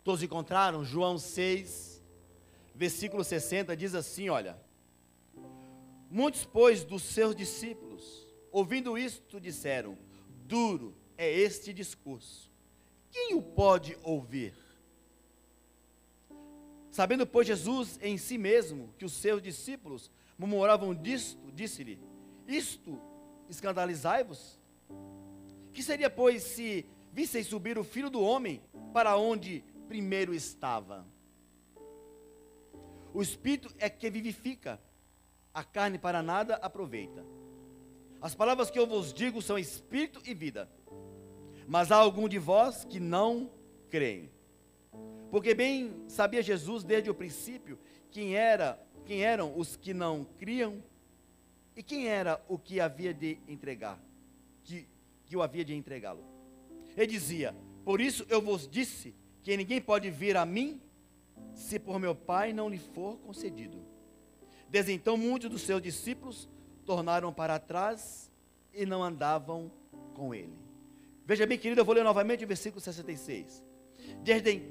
Todos encontraram? João 6, versículo 60, diz assim, olha. Muitos, pois, dos seus discípulos, ouvindo isto, disseram, duro é este discurso, quem o pode ouvir? Sabendo, pois, Jesus em si mesmo, que os seus discípulos murmuravam disto, disse-lhe, isto escandalizai-vos? Que seria, pois, se visseis subir o Filho do Homem para onde primeiro estava? O Espírito é que vivifica, a carne para nada aproveita. As palavras que eu vos digo são Espírito e vida. Mas há algum de vós que não creem. Porque bem sabia Jesus desde o princípio quem eram os que não criam e quem era o que havia de entregar, que o havia de entregá-lo. Ele dizia, por isso eu vos disse que ninguém pode vir a mim se por meu Pai não lhe for concedido. Desde então muitos dos seus discípulos tornaram para trás e não andavam com ele. Veja bem, querido, eu vou ler novamente o versículo 66.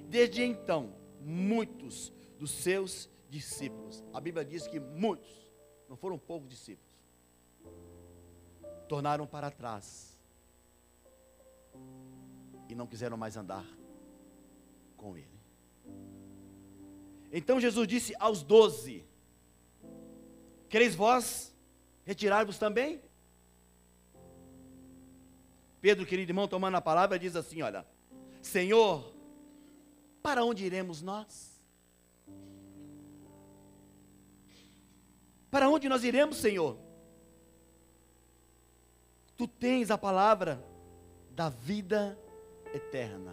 Desde então, muitos dos seus discípulos, a Bíblia diz que muitos, não foram poucos discípulos, tornaram para trás e não quiseram mais andar com ele. Então Jesus disse aos 12, quereis vós retirar-vos também? Pedro, querido irmão, tomando a palavra, diz assim, olha, Senhor, para onde iremos nós? Para onde nós iremos, Senhor? Tu tens a palavra da vida eterna.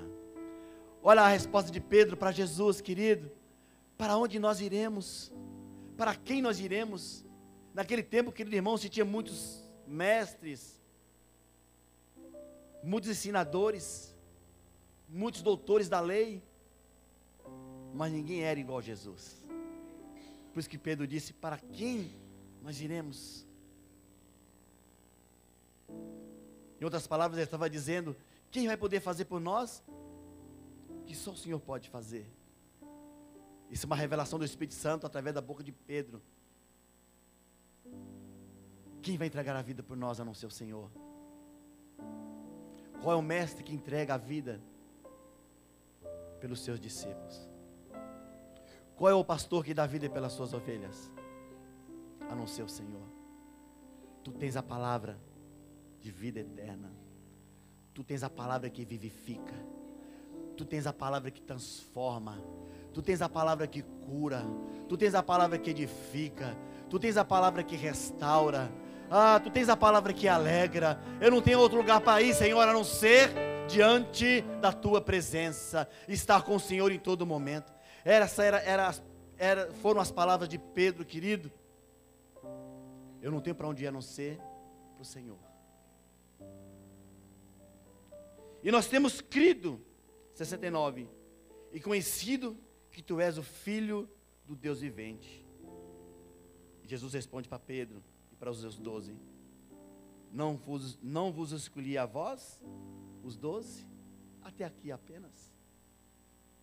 Olha a resposta de Pedro para Jesus, querido. Para onde nós iremos? Para quem nós iremos? Naquele tempo, querido irmão, se tinha muitos mestres, muitos ensinadores, muitos doutores da lei, mas ninguém era igual a Jesus. Por isso que Pedro disse, para quem nós iremos? Em outras palavras, ele estava dizendo, quem vai poder fazer por nós? Que só o Senhor pode fazer. Isso é uma revelação do Espírito Santo através da boca de Pedro. Quem vai entregar a vida por nós a não ser o Senhor? Qual é o mestre que entrega a vida pelos seus discípulos? Qual é o pastor que dá a vida pelas suas ovelhas? A não ser o Senhor. Tu tens a palavra de vida eterna. Tu tens a palavra que vivifica. Tu tens a palavra que transforma. Tu tens a palavra que cura. Tu tens a palavra que edifica. Tu tens a palavra que restaura. Tu tens a palavra que alegra. Eu não tenho outro lugar para ir, Senhor, a não ser diante da Tua presença. Estar com o Senhor em todo momento. Foram as palavras de Pedro, querido. Eu não tenho para onde ir a não ser para o Senhor. E nós temos crido, 69, e conhecido que Tu és o Filho do Deus vivente. E Jesus responde para Pedro e para os seus 12, não vos escolhi a vós, os 12, até aqui apenas?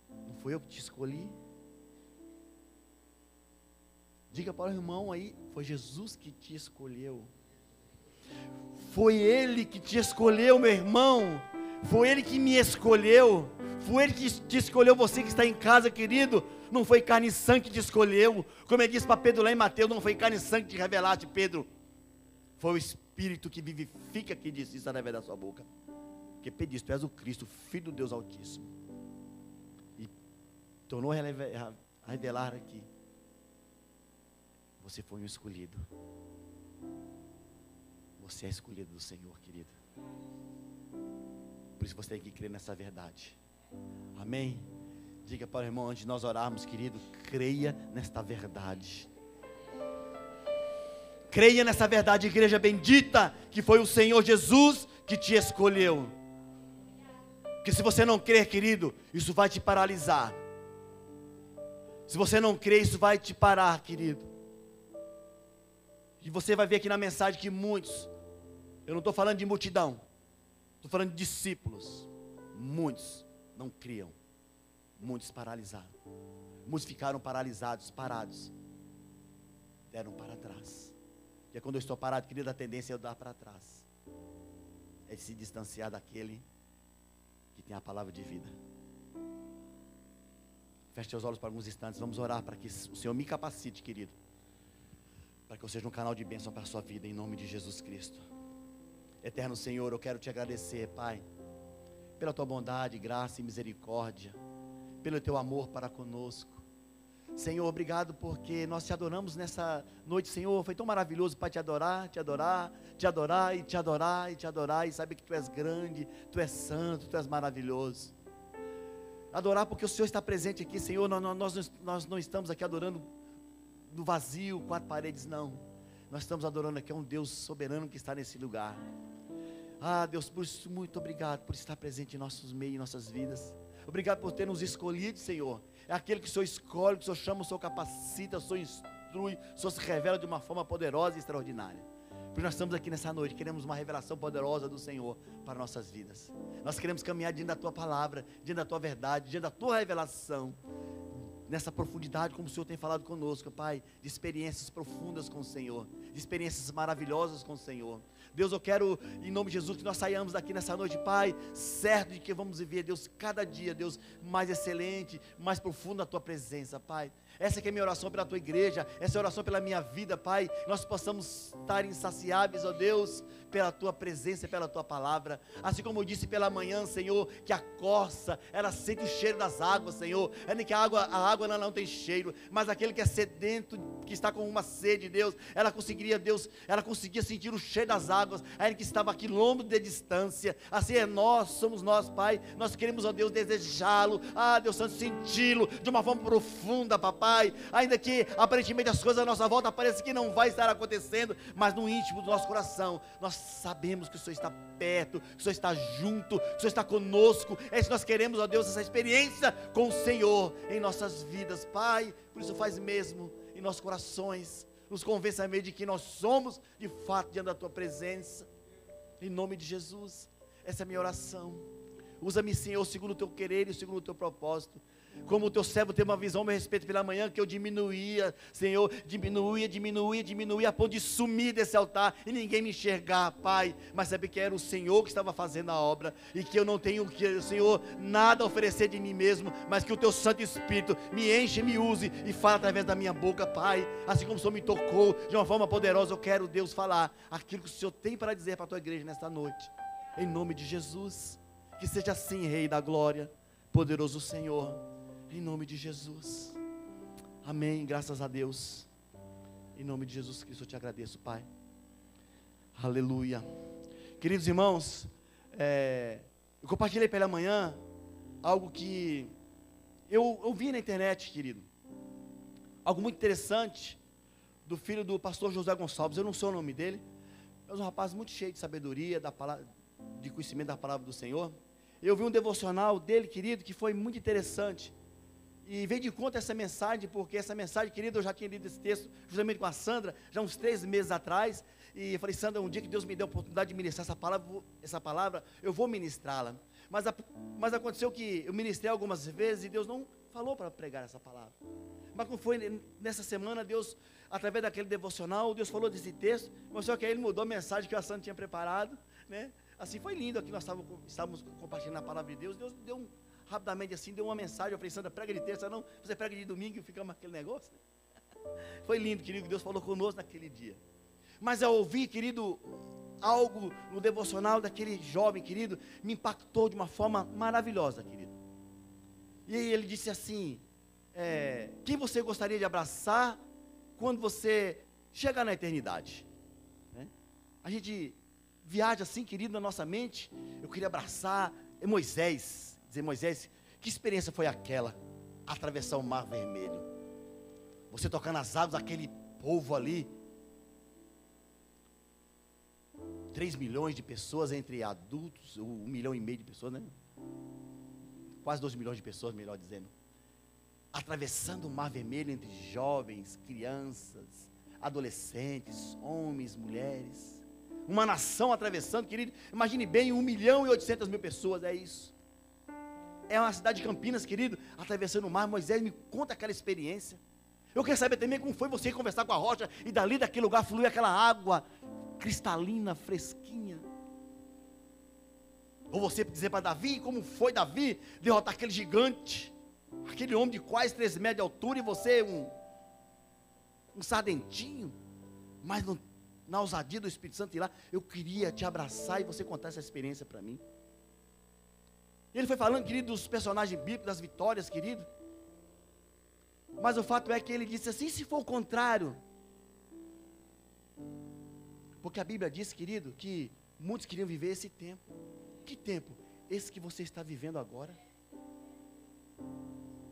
Não foi eu que te escolhi? Diga para o irmão aí, foi Jesus que te escolheu. Foi Ele que te escolheu, meu irmão. Foi Ele que me escolheu. Foi Ele que te escolheu, você que está em casa, querido. Não foi carne e sangue que te escolheu. Como ele disse para Pedro lá em Mateus, não foi carne e sangue que te revelaste, Pedro. Foi o Espírito que vivifica que disse isso através da sua boca. Porque Pedro disse, tu és o Cristo, Filho do Deus Altíssimo. E tornou a revelar aqui. Você foi um escolhido. Você é escolhido do Senhor, querido. Por isso você tem que crer nessa verdade. Amém? Diga para o irmão, antes de nós orarmos, querido, creia nesta verdade. Creia nessa verdade, igreja bendita, que foi o Senhor Jesus que te escolheu. Porque se você não crer, querido, isso vai te paralisar. Se você não crer, isso vai te parar, querido. E você vai ver aqui na mensagem que muitos, eu não estou falando de multidão, estou falando de discípulos, muitos não criam, muitos paralisaram. Muitos ficaram paralisados, parados. Deram para trás. Porque quando eu estou parado, querido, a tendência é eu dar para trás. É se distanciar daquele que tem a palavra de vida. Feche seus olhos por alguns instantes. Vamos orar para que o Senhor me capacite, querido. Para que eu seja um canal de bênção para a sua vida, em nome de Jesus Cristo. Eterno Senhor, eu quero te agradecer, Pai, pela tua bondade, graça e misericórdia, pelo teu amor para conosco. Senhor, obrigado porque nós te adoramos nessa noite, Senhor. Foi tão maravilhoso para te adorar, te adorar, te adorar e te adorar e te adorar, e saber que tu és grande, tu és santo, tu és maravilhoso. Adorar porque o Senhor está presente aqui, Senhor. Nós não estamos aqui adorando no vazio, quatro paredes, não. Nós estamos adorando aqui a um Deus soberano que está nesse lugar. Ah, Deus, por isso, muito obrigado por estar presente em nossos meios, em nossas vidas. Obrigado por ter nos escolhido, Senhor. É aquele que o Senhor escolhe, que o Senhor chama, o Senhor capacita, o Senhor instrui, o Senhor se revela de uma forma poderosa e extraordinária. Porque nós estamos aqui nessa noite, queremos uma revelação poderosa do Senhor para nossas vidas. Nós queremos caminhar diante da Tua palavra, diante da Tua verdade, diante da Tua revelação. Nessa profundidade, como o Senhor tem falado conosco, Pai, de experiências profundas com o Senhor, de experiências maravilhosas com o Senhor. Deus, eu quero, em nome de Jesus, que nós saiamos daqui nessa noite, Pai, certo de que vamos viver, Deus, cada dia, Deus, mais excelente, mais profundo na Tua presença, Pai. Essa que é a minha oração pela Tua igreja, essa é a oração pela minha vida, Pai. Nós possamos estar insaciáveis, ó Deus, pela Tua presença e pela Tua palavra. Assim como eu disse pela manhã, Senhor, que a corça, ela sente o cheiro das águas, Senhor. É que a água não tem cheiro, mas aquele que é sedento, que está com uma sede, Deus, ela conseguia sentir o cheiro das águas, ainda que estava a quilômetros de distância. Assim é nós, somos nós, Pai. Nós queremos, ó Deus, desejá-lo, Deus Santo, senti-lo de uma forma profunda, papai. Ainda que aparentemente as coisas à nossa volta parecem que não vai estar acontecendo, mas no íntimo do nosso coração, nós sabemos que o Senhor está perto, que o Senhor está junto, que o Senhor está conosco. É isso que nós queremos, ó Deus, essa experiência com o Senhor em nossas vidas, Pai. Por isso faz mesmo em nossos corações, nos convença mesmo de que nós somos de fato diante da Tua presença, em nome de Jesus. Essa é a minha oração. Usa-me, Senhor, segundo o Teu querer e segundo o Teu propósito. Como o Teu servo tem uma visão a meu respeito pela manhã, que eu diminuía, Senhor, diminuía, a ponto de sumir desse altar e ninguém me enxergar, Pai, mas saber que era o Senhor que estava fazendo a obra, e que eu não tenho, Senhor, nada a oferecer de mim mesmo, mas que o Teu Santo Espírito me enche, me use e fala através da minha boca, Pai. Assim como o Senhor me tocou de uma forma poderosa, eu quero, Deus, falar aquilo que o Senhor tem para dizer para a Tua igreja nesta noite, em nome de Jesus. Que seja assim, Rei da glória, poderoso Senhor, em nome de Jesus. Amém, graças a Deus. Em nome de Jesus Cristo eu te agradeço, Pai. Aleluia. Queridos irmãos, eu compartilhei pela manhã algo que eu vi na internet, querido. Algo muito interessante do filho do pastor José Gonçalves. Eu não sei o nome dele, mas um rapaz muito cheio de sabedoria, de conhecimento da palavra do Senhor. Eu vi um devocional dele, querido, que foi muito interessante. E veio de conta essa mensagem, porque essa mensagem, querido, eu já tinha lido esse texto justamente com a Sandra, já uns 3 meses atrás. E eu falei, Sandra, um dia que Deus me deu a oportunidade de ministrar essa palavra, eu vou ministrá-la. Mas aconteceu que eu ministrei algumas vezes e Deus não falou para pregar essa palavra. Mas como foi nessa semana, Deus, através daquele devocional, Deus falou desse texto, mostrou que aí Ele mudou a mensagem que a Sandra tinha preparado, né? Assim foi lindo, aqui nós estávamos compartilhando a palavra de Deus. Deus deu rapidamente assim, deu uma mensagem. Eu falei, Sandra, prega de terça, não, você prega de domingo e ficamos aquele negócio, né? Foi lindo, querido, que Deus falou conosco naquele dia. Mas eu ouvi, querido, algo no devocional daquele jovem, querido, me impactou de uma forma maravilhosa, querido. E aí ele disse assim, quem você gostaria de abraçar quando você chegar na eternidade? Né? A gente viaja assim, querido, na nossa mente. Eu queria abraçar Moisés, dizer, Moisés, que experiência foi aquela? Atravessar o mar vermelho, você tocar nas águas, aquele povo ali, 3 milhões de pessoas entre adultos, 1,5 milhão de pessoas, né? Quase 2 milhões de pessoas, melhor dizendo, atravessando o mar vermelho entre jovens, crianças, adolescentes, homens, mulheres, uma nação atravessando, querido. Imagine bem, 1,8 milhão pessoas, é isso. é uma cidade de Campinas, querido, atravessando o mar. Moisés, me conta aquela experiência. Eu quero saber também como foi você conversar com a rocha, e dali daquele lugar fluir aquela água cristalina, fresquinha. Ou você dizer para Davi, como foi Davi derrotar aquele gigante, aquele homem de quase 3 metros de altura, e você um sardentinho, mas na ousadia do Espírito Santo ir lá. Eu queria te abraçar e você contar essa experiência para mim. Ele foi falando, querido, dos personagens bíblicos, das vitórias, querido. Mas o fato é que ele disse assim, se for o contrário. Porque a Bíblia diz, querido, que muitos queriam viver esse tempo. Que tempo? Esse que você está vivendo agora.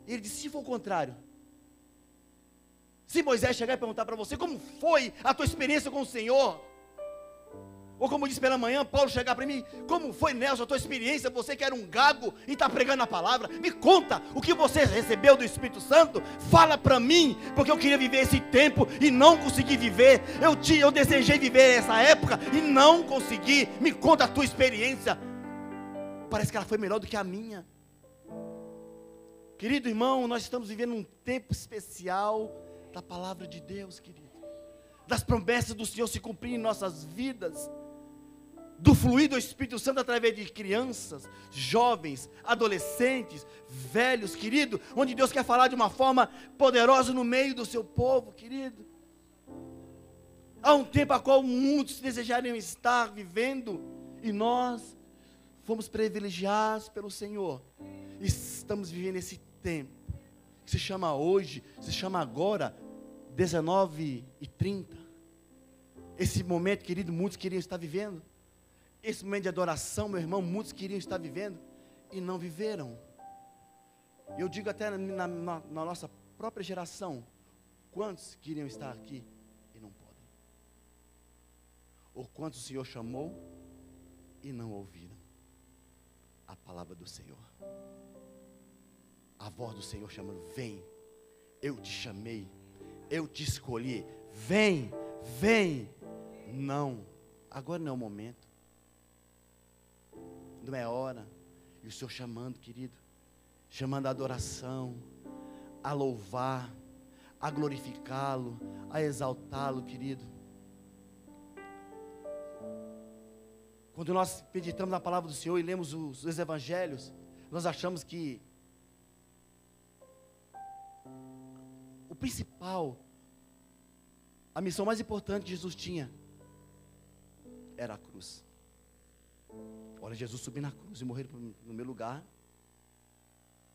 Ele disse, se for o contrário. Se Moisés chegar e perguntar para você, como foi a tua experiência com o Senhor? Ou como disse pela manhã, Paulo chegar para mim, como foi, Nelson, a tua experiência, você que era um gago e está pregando a palavra, me conta o que você recebeu do Espírito Santo, fala para mim, porque eu queria viver esse tempo e não consegui viver, eu desejei viver essa época e não consegui, me conta a tua experiência. Parece que ela foi melhor do que a minha. Querido irmão, nós estamos vivendo um tempo especial da palavra de Deus, querido, das promessas do Senhor se cumprirem em nossas vidas, do fluir do Espírito Santo através de crianças, jovens, adolescentes, velhos, querido, onde Deus quer falar de uma forma poderosa no meio do seu povo, querido. Há um tempo a qual muitos desejariam estar vivendo, e nós fomos privilegiados pelo Senhor, e estamos vivendo esse tempo, que se chama hoje, se chama agora, 19h30, esse momento, querido, muitos queriam estar vivendo, esse momento de adoração, meu irmão, muitos queriam estar vivendo, e não viveram. Eu digo até na nossa própria geração, quantos queriam estar aqui, e não podem, ou quantos o Senhor chamou, e não ouviram a palavra do Senhor, a voz do Senhor chamando, vem, eu te chamei, eu te escolhi, vem, vem. Não, agora não é o momento, não é hora. E o Senhor chamando, querido, chamando a adoração, a louvar, a glorificá-lo, a exaltá-lo, querido. Quando nós meditamos na palavra do Senhor e lemos os evangelhos, nós achamos que o principal, a missão mais importante que Jesus tinha, era a cruz. Olha, Jesus subir na cruz e morrer no meu lugar,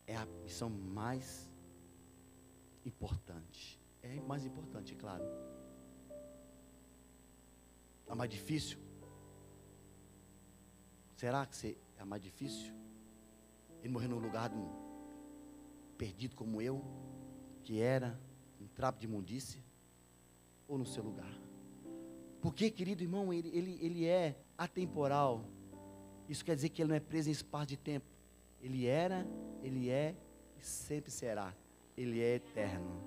é a missão mais importante. É mais importante, claro. A mais difícil? Será que é a mais difícil? Ele morrer no lugar de um perdido como eu, que era um trapo de imundícia, ou no seu lugar? Porque, querido irmão, ele é atemporal. Isso quer dizer que ele não é preso em espaço de tempo. Ele era, ele é e sempre será. Ele é eterno.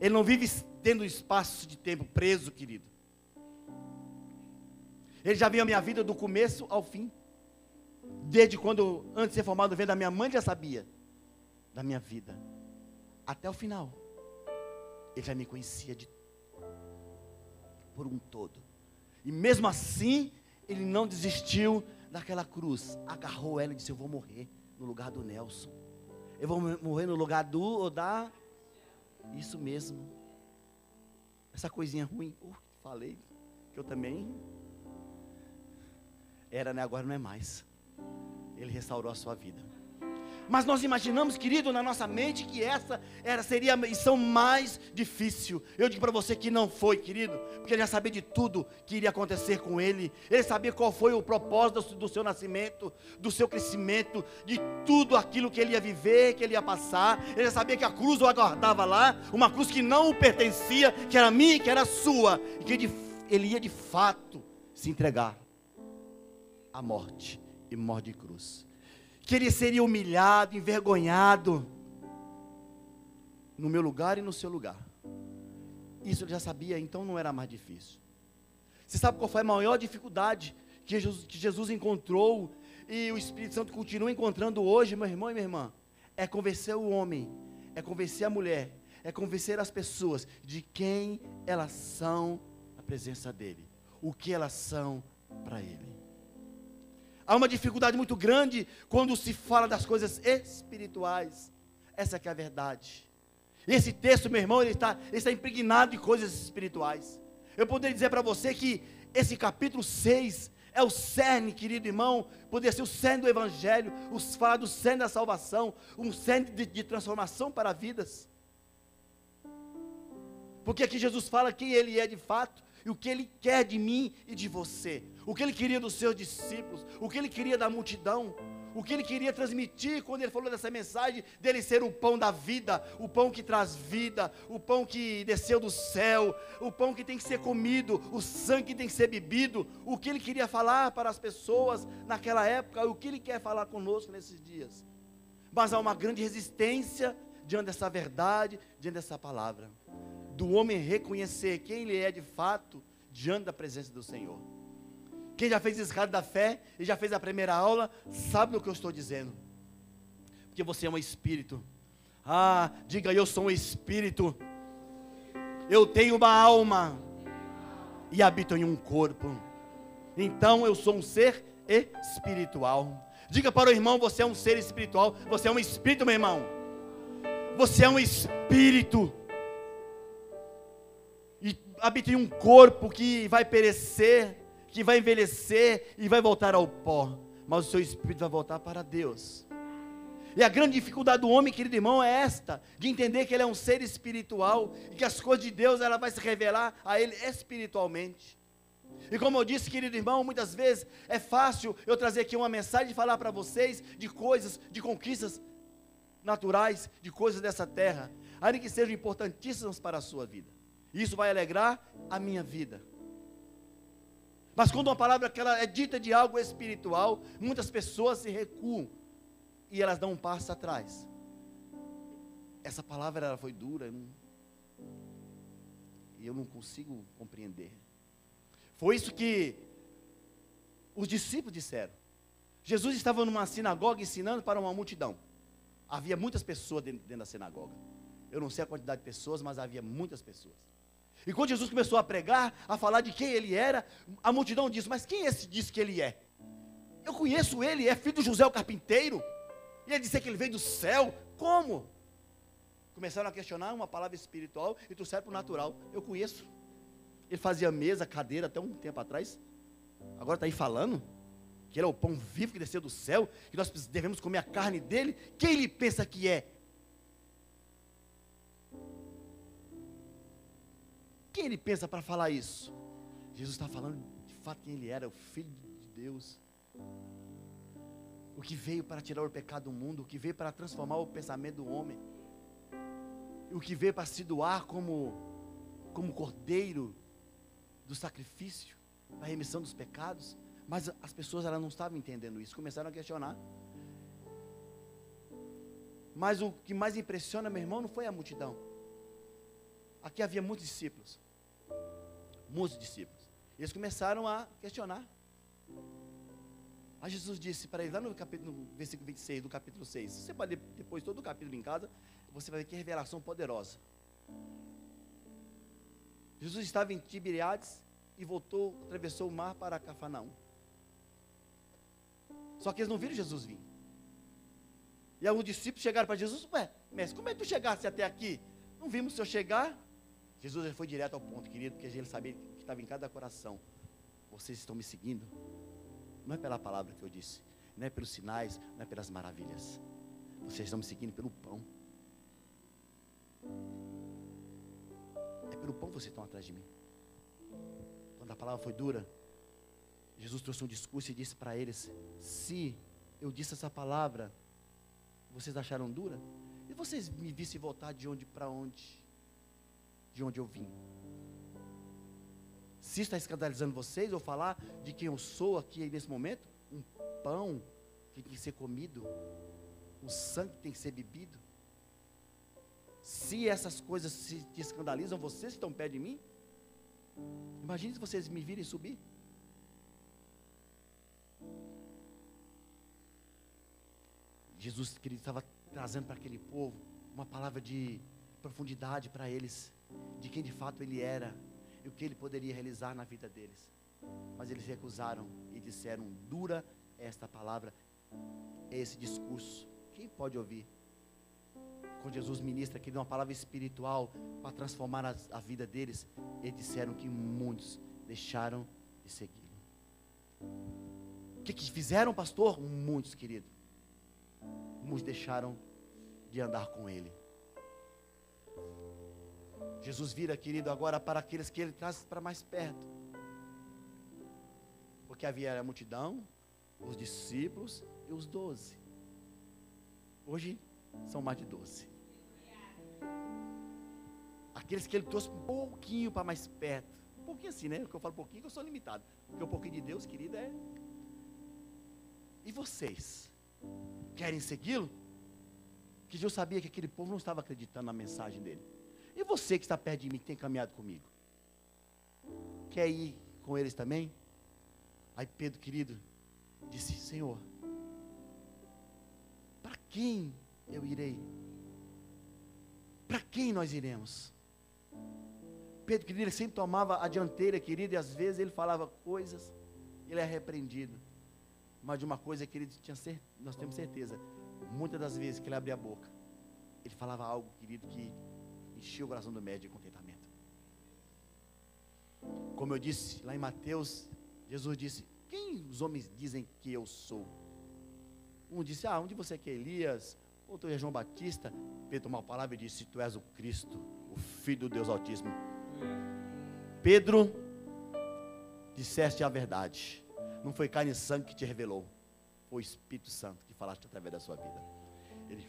Ele não vive dentro do espaço de tempo preso, querido. Ele já viu a minha vida do começo ao fim. Desde quando, antes de ser formado, vendo da minha mãe, já sabia da minha vida. Até o final. Ele já me conhecia por um todo. E mesmo assim, ele não desistiu daquela cruz. Agarrou ela e disse, eu vou morrer no lugar do Nelson. Eu vou morrer no lugar do ou da... Isso mesmo. Essa coisinha ruim. Falei que eu também... Era, né? Agora não é mais. Ele restaurou a sua vida. Mas nós imaginamos, querido, na nossa mente, que essa seria a missão mais difícil. Eu digo para você que não foi, querido, porque ele já sabia de tudo que iria acontecer com ele. Ele sabia qual foi o propósito do seu nascimento, do seu crescimento, de tudo aquilo que ele ia viver, que ele ia passar. Ele já sabia que a cruz o aguardava lá, uma cruz que não o pertencia, que era minha, que era sua, e que ele ia de fato se entregar à morte, e morte de cruz. Que ele seria humilhado, envergonhado, no meu lugar e no seu lugar. Isso ele já sabia, então não era mais difícil. Você sabe qual foi a maior dificuldade que Jesus encontrou e o Espírito Santo continua encontrando hoje, meu irmão e minha irmã, é convencer o homem, é convencer a mulher, é convencer as pessoas de quem elas são na presença dEle, o que elas são para Ele. Há uma dificuldade muito grande quando se fala das coisas espirituais, essa que é a verdade. E esse texto, meu irmão, ele está impregnado de coisas espirituais. Eu poderia dizer para você que esse capítulo 6 é o cerne, querido irmão, poderia ser o cerne do Evangelho, falar do cerne da salvação, um cerne de transformação para vidas. Porque aqui Jesus fala quem Ele é de fato, e o que Ele quer de mim e de você, o que Ele queria dos seus discípulos, o que Ele queria da multidão, o que Ele queria transmitir quando Ele falou dessa mensagem, dEle ser o pão da vida, o pão que traz vida, o pão que desceu do céu, o pão que tem que ser comido, o sangue que tem que ser bebido, o que Ele queria falar para as pessoas naquela época, o que Ele quer falar conosco nesses dias. Mas há uma grande resistência diante dessa verdade, diante dessa palavra, do homem reconhecer quem ele é de fato, diante da presença do Senhor. Quem já fez escada da fé, e já fez a primeira aula, sabe do que eu estou dizendo, porque você é um espírito. Diga, eu sou um espírito, eu tenho uma alma, e habito em um corpo, então eu sou um ser espiritual. Diga para o irmão, você é um ser espiritual, você é um espírito, meu irmão, você é um espírito, e habita em um corpo que vai perecer, que vai envelhecer e vai voltar ao pó, mas o seu espírito vai voltar para Deus. E a grande dificuldade do homem, querido irmão, é esta, de entender que ele é um ser espiritual, e que as coisas de Deus, ela vai se revelar a ele espiritualmente. E como eu disse, querido irmão, muitas vezes é fácil eu trazer aqui uma mensagem e falar para vocês de coisas, de conquistas naturais, de coisas dessa terra, ainda que sejam importantíssimas para a sua vida. Isso vai alegrar a minha vida. Mas quando uma palavra que ela é dita de algo espiritual, muitas pessoas se recuam e elas dão um passo atrás. Essa palavra ela foi dura e eu não consigo compreender. Foi isso que os discípulos disseram. Jesus estava numa sinagoga ensinando para uma multidão. Havia muitas pessoas dentro da sinagoga. Eu não sei a quantidade de pessoas, mas havia muitas pessoas. E quando Jesus começou a pregar, a falar de quem ele era, a multidão disse, mas quem esse diz que ele é? Eu conheço ele, é filho de José o carpinteiro, e ele disse que ele veio do céu, como? Começaram a questionar uma palavra espiritual e trouxeram para o natural. Eu conheço, ele fazia mesa, cadeira até um tempo atrás, agora está aí falando, que ele é o pão vivo que desceu do céu, que nós devemos comer a carne dele, quem ele pensa que é? Quem ele pensa para falar isso? Jesus está falando de fato quem ele era, o Filho de Deus, o que veio para tirar o pecado do mundo, o que veio para transformar o pensamento do homem, o que veio para se doar como cordeiro do sacrifício, da remissão dos pecados. Mas as pessoas elas não estavam entendendo isso, começaram a questionar. Mas o que mais impressiona, meu irmão, não foi a multidão. Aqui havia muitos discípulos. Eles começaram a questionar. Aí Jesus disse para eles, lá no versículo 26 do capítulo 6, você pode ler depois todo o capítulo em casa, você vai ver que revelação poderosa. Jesus estava em Tiberíades e atravessou o mar para Cafarnaum. Só que eles não viram Jesus vir. E alguns discípulos chegaram para Jesus, mestre, como é que tu chegaste até aqui? Não vimos o Senhor chegar. Jesus foi direto ao ponto, querido, porque ele sabia que estava em cada coração. Vocês estão me seguindo? Não é pela palavra que eu disse, não é pelos sinais, não é pelas maravilhas. Vocês estão me seguindo pelo pão. É pelo pão que vocês estão atrás de mim. Quando a palavra foi dura, Jesus trouxe um discurso e disse para eles, se eu disse essa palavra, vocês acharam dura? E vocês me vissem voltar de onde para onde? De onde eu vim? Se está escandalizando vocês, eu falar de quem eu sou aqui nesse momento, um pão que tem que ser comido, um sangue que tem que ser bebido. Se essas coisas se te escandalizam, vocês que estão perto de mim, imagine se vocês me virem subir. Jesus, querido, estava trazendo para aquele povo uma palavra de profundidade para eles, de quem de fato ele era e o que ele poderia realizar na vida deles. Mas eles recusaram e disseram: dura é esta palavra, é esse discurso. Quem pode ouvir? Quando Jesus ministra aqui uma palavra espiritual para transformar a vida deles, eles disseram que muitos deixaram de segui-lo. O que fizeram, pastor? Muitos, querido. Muitos deixaram de andar com ele. Jesus vira, querido, agora para aqueles que ele traz para mais perto. Porque havia a multidão, os discípulos e os 12. Hoje são mais de 12. Aqueles que ele trouxe um pouquinho para mais perto. Um pouquinho assim, né? Porque eu falo pouquinho, que eu sou limitado. Porque um pouquinho de Deus, querido, é... E vocês? Querem segui-lo? Que Jesus sabia que aquele povo não estava acreditando na mensagem dele. E você que está perto de mim, que tem caminhado comigo? Quer ir com eles também? Aí Pedro, querido, disse: Senhor, para quem eu irei? Para quem nós iremos? Pedro, querido, ele sempre tomava a dianteira, querido, e às vezes ele falava coisas, ele é repreendido. Mas de uma coisa, querido, nós temos certeza, muitas das vezes que ele abria a boca, ele falava algo, querido, que enchia o coração do mestre de contentamento. Como eu disse lá em Mateus, Jesus disse: quem os homens dizem que eu sou? Um disse: onde você quer, Elias? Outro é João Batista. Pedro tomou a palavra e disse: tu és o Cristo, o Filho do Deus Altíssimo. Pedro, disseste a verdade. Não foi carne e sangue que te revelou, foi o Espírito Santo que falaste através da sua vida. Ele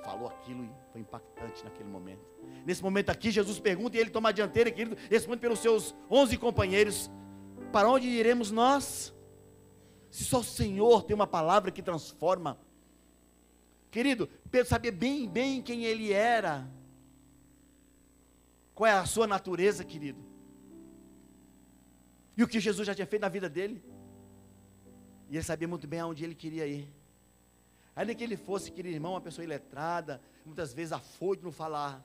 falou aquilo e foi impactante naquele momento. Nesse momento aqui, Jesus pergunta e ele toma a dianteira, querido, responde pelos seus 11 companheiros: para onde iremos nós? Se só o Senhor tem uma palavra que transforma. Querido, Pedro sabia bem quem ele era. Qual é a sua natureza, querido? E o que Jesus já tinha feito na vida dele. E ele sabia muito bem aonde ele queria ir. Ainda que ele fosse, querido irmão, uma pessoa iletrada, muitas vezes afoito no falar,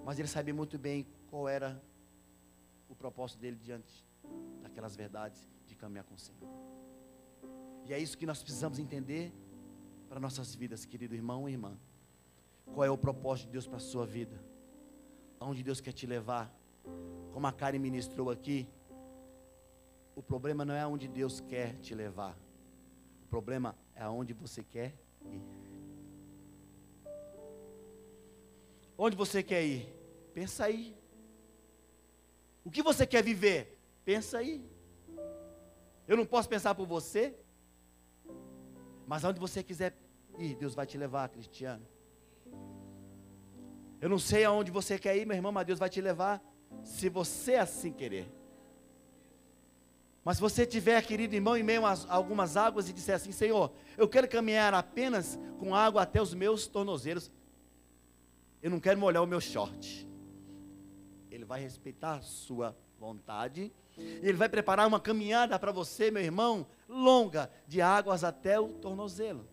mas ele sabia muito bem qual era o propósito dele diante daquelas verdades de caminhar com o Senhor. E é isso que nós precisamos entender para nossas vidas, querido irmão e irmã. Qual é o propósito de Deus para a sua vida? Aonde Deus quer te levar? Como a Karen ministrou aqui, o problema não é aonde Deus quer te levar. O problema é aonde você quer ir. Onde você quer ir? Pensa aí. O que você quer viver? Pensa aí. Eu não posso pensar por você, mas aonde você quiser ir, Deus vai te levar, Cristiano. Eu não sei aonde você quer ir, meu irmão, mas Deus vai te levar, se você assim querer. Mas se você tiver, querido irmão, em meio a algumas águas e disser assim: Senhor, eu quero caminhar apenas com água até os meus tornozelos, eu não quero molhar o meu short. Ele vai respeitar a sua vontade, ele vai preparar uma caminhada para você, meu irmão, longa, de águas até o tornozelo.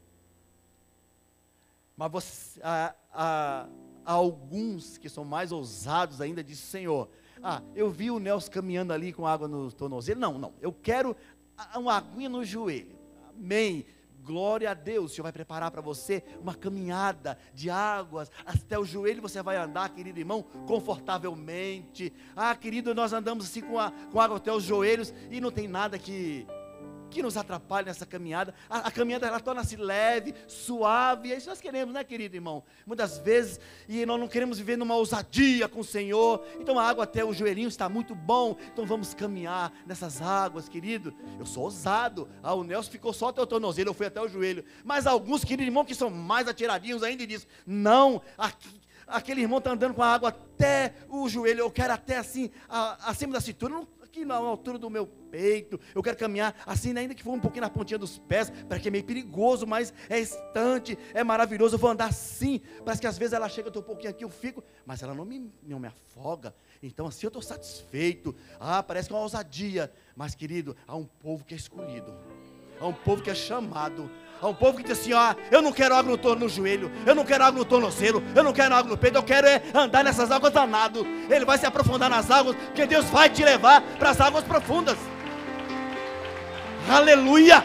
Mas você, há alguns que são mais ousados ainda, diz: Senhor, eu vi o Nelson caminhando ali com água no tornozelo. Não, eu quero uma aguinha no joelho. Amém. Glória a Deus. O Senhor vai preparar para você uma caminhada de águas até o joelho. Você vai andar, querido irmão, confortavelmente. Querido, nós andamos assim com água até os joelhos e não tem nada que nos atrapalhe nessa caminhada. A caminhada, ela torna-se leve, suave. É isso que nós queremos, né, querido irmão? Muitas vezes, e nós não queremos viver numa ousadia com o Senhor. Então a água até o joelhinho está muito bom. Então vamos caminhar nessas águas, querido. Eu sou ousado. O Nelson ficou só até o tornozelo, eu fui até o joelho. Mas alguns, querido irmão, que são mais atiradinhos ainda, diz: não, aquele irmão está andando com a água até o joelho. Eu quero até assim, acima da cintura, aqui na altura do meu peito. Eu quero caminhar assim, ainda que for um pouquinho na pontinha dos pés, parece que é meio perigoso, mas é instante, é maravilhoso. Eu vou andar assim, parece que às vezes ela chega, eu estou um pouquinho aqui, eu fico, mas ela não me afoga. Então assim eu estou satisfeito. Parece que é uma ousadia, mas querido, há um povo que é escolhido. Há um povo que é chamado. Há um povo que diz assim, eu não quero água no joelho, eu não quero água no tornozelo, eu não quero água no peito, eu quero andar nessas águas danado. Ele vai se aprofundar nas águas, porque Deus vai te levar para as águas profundas. Aleluia!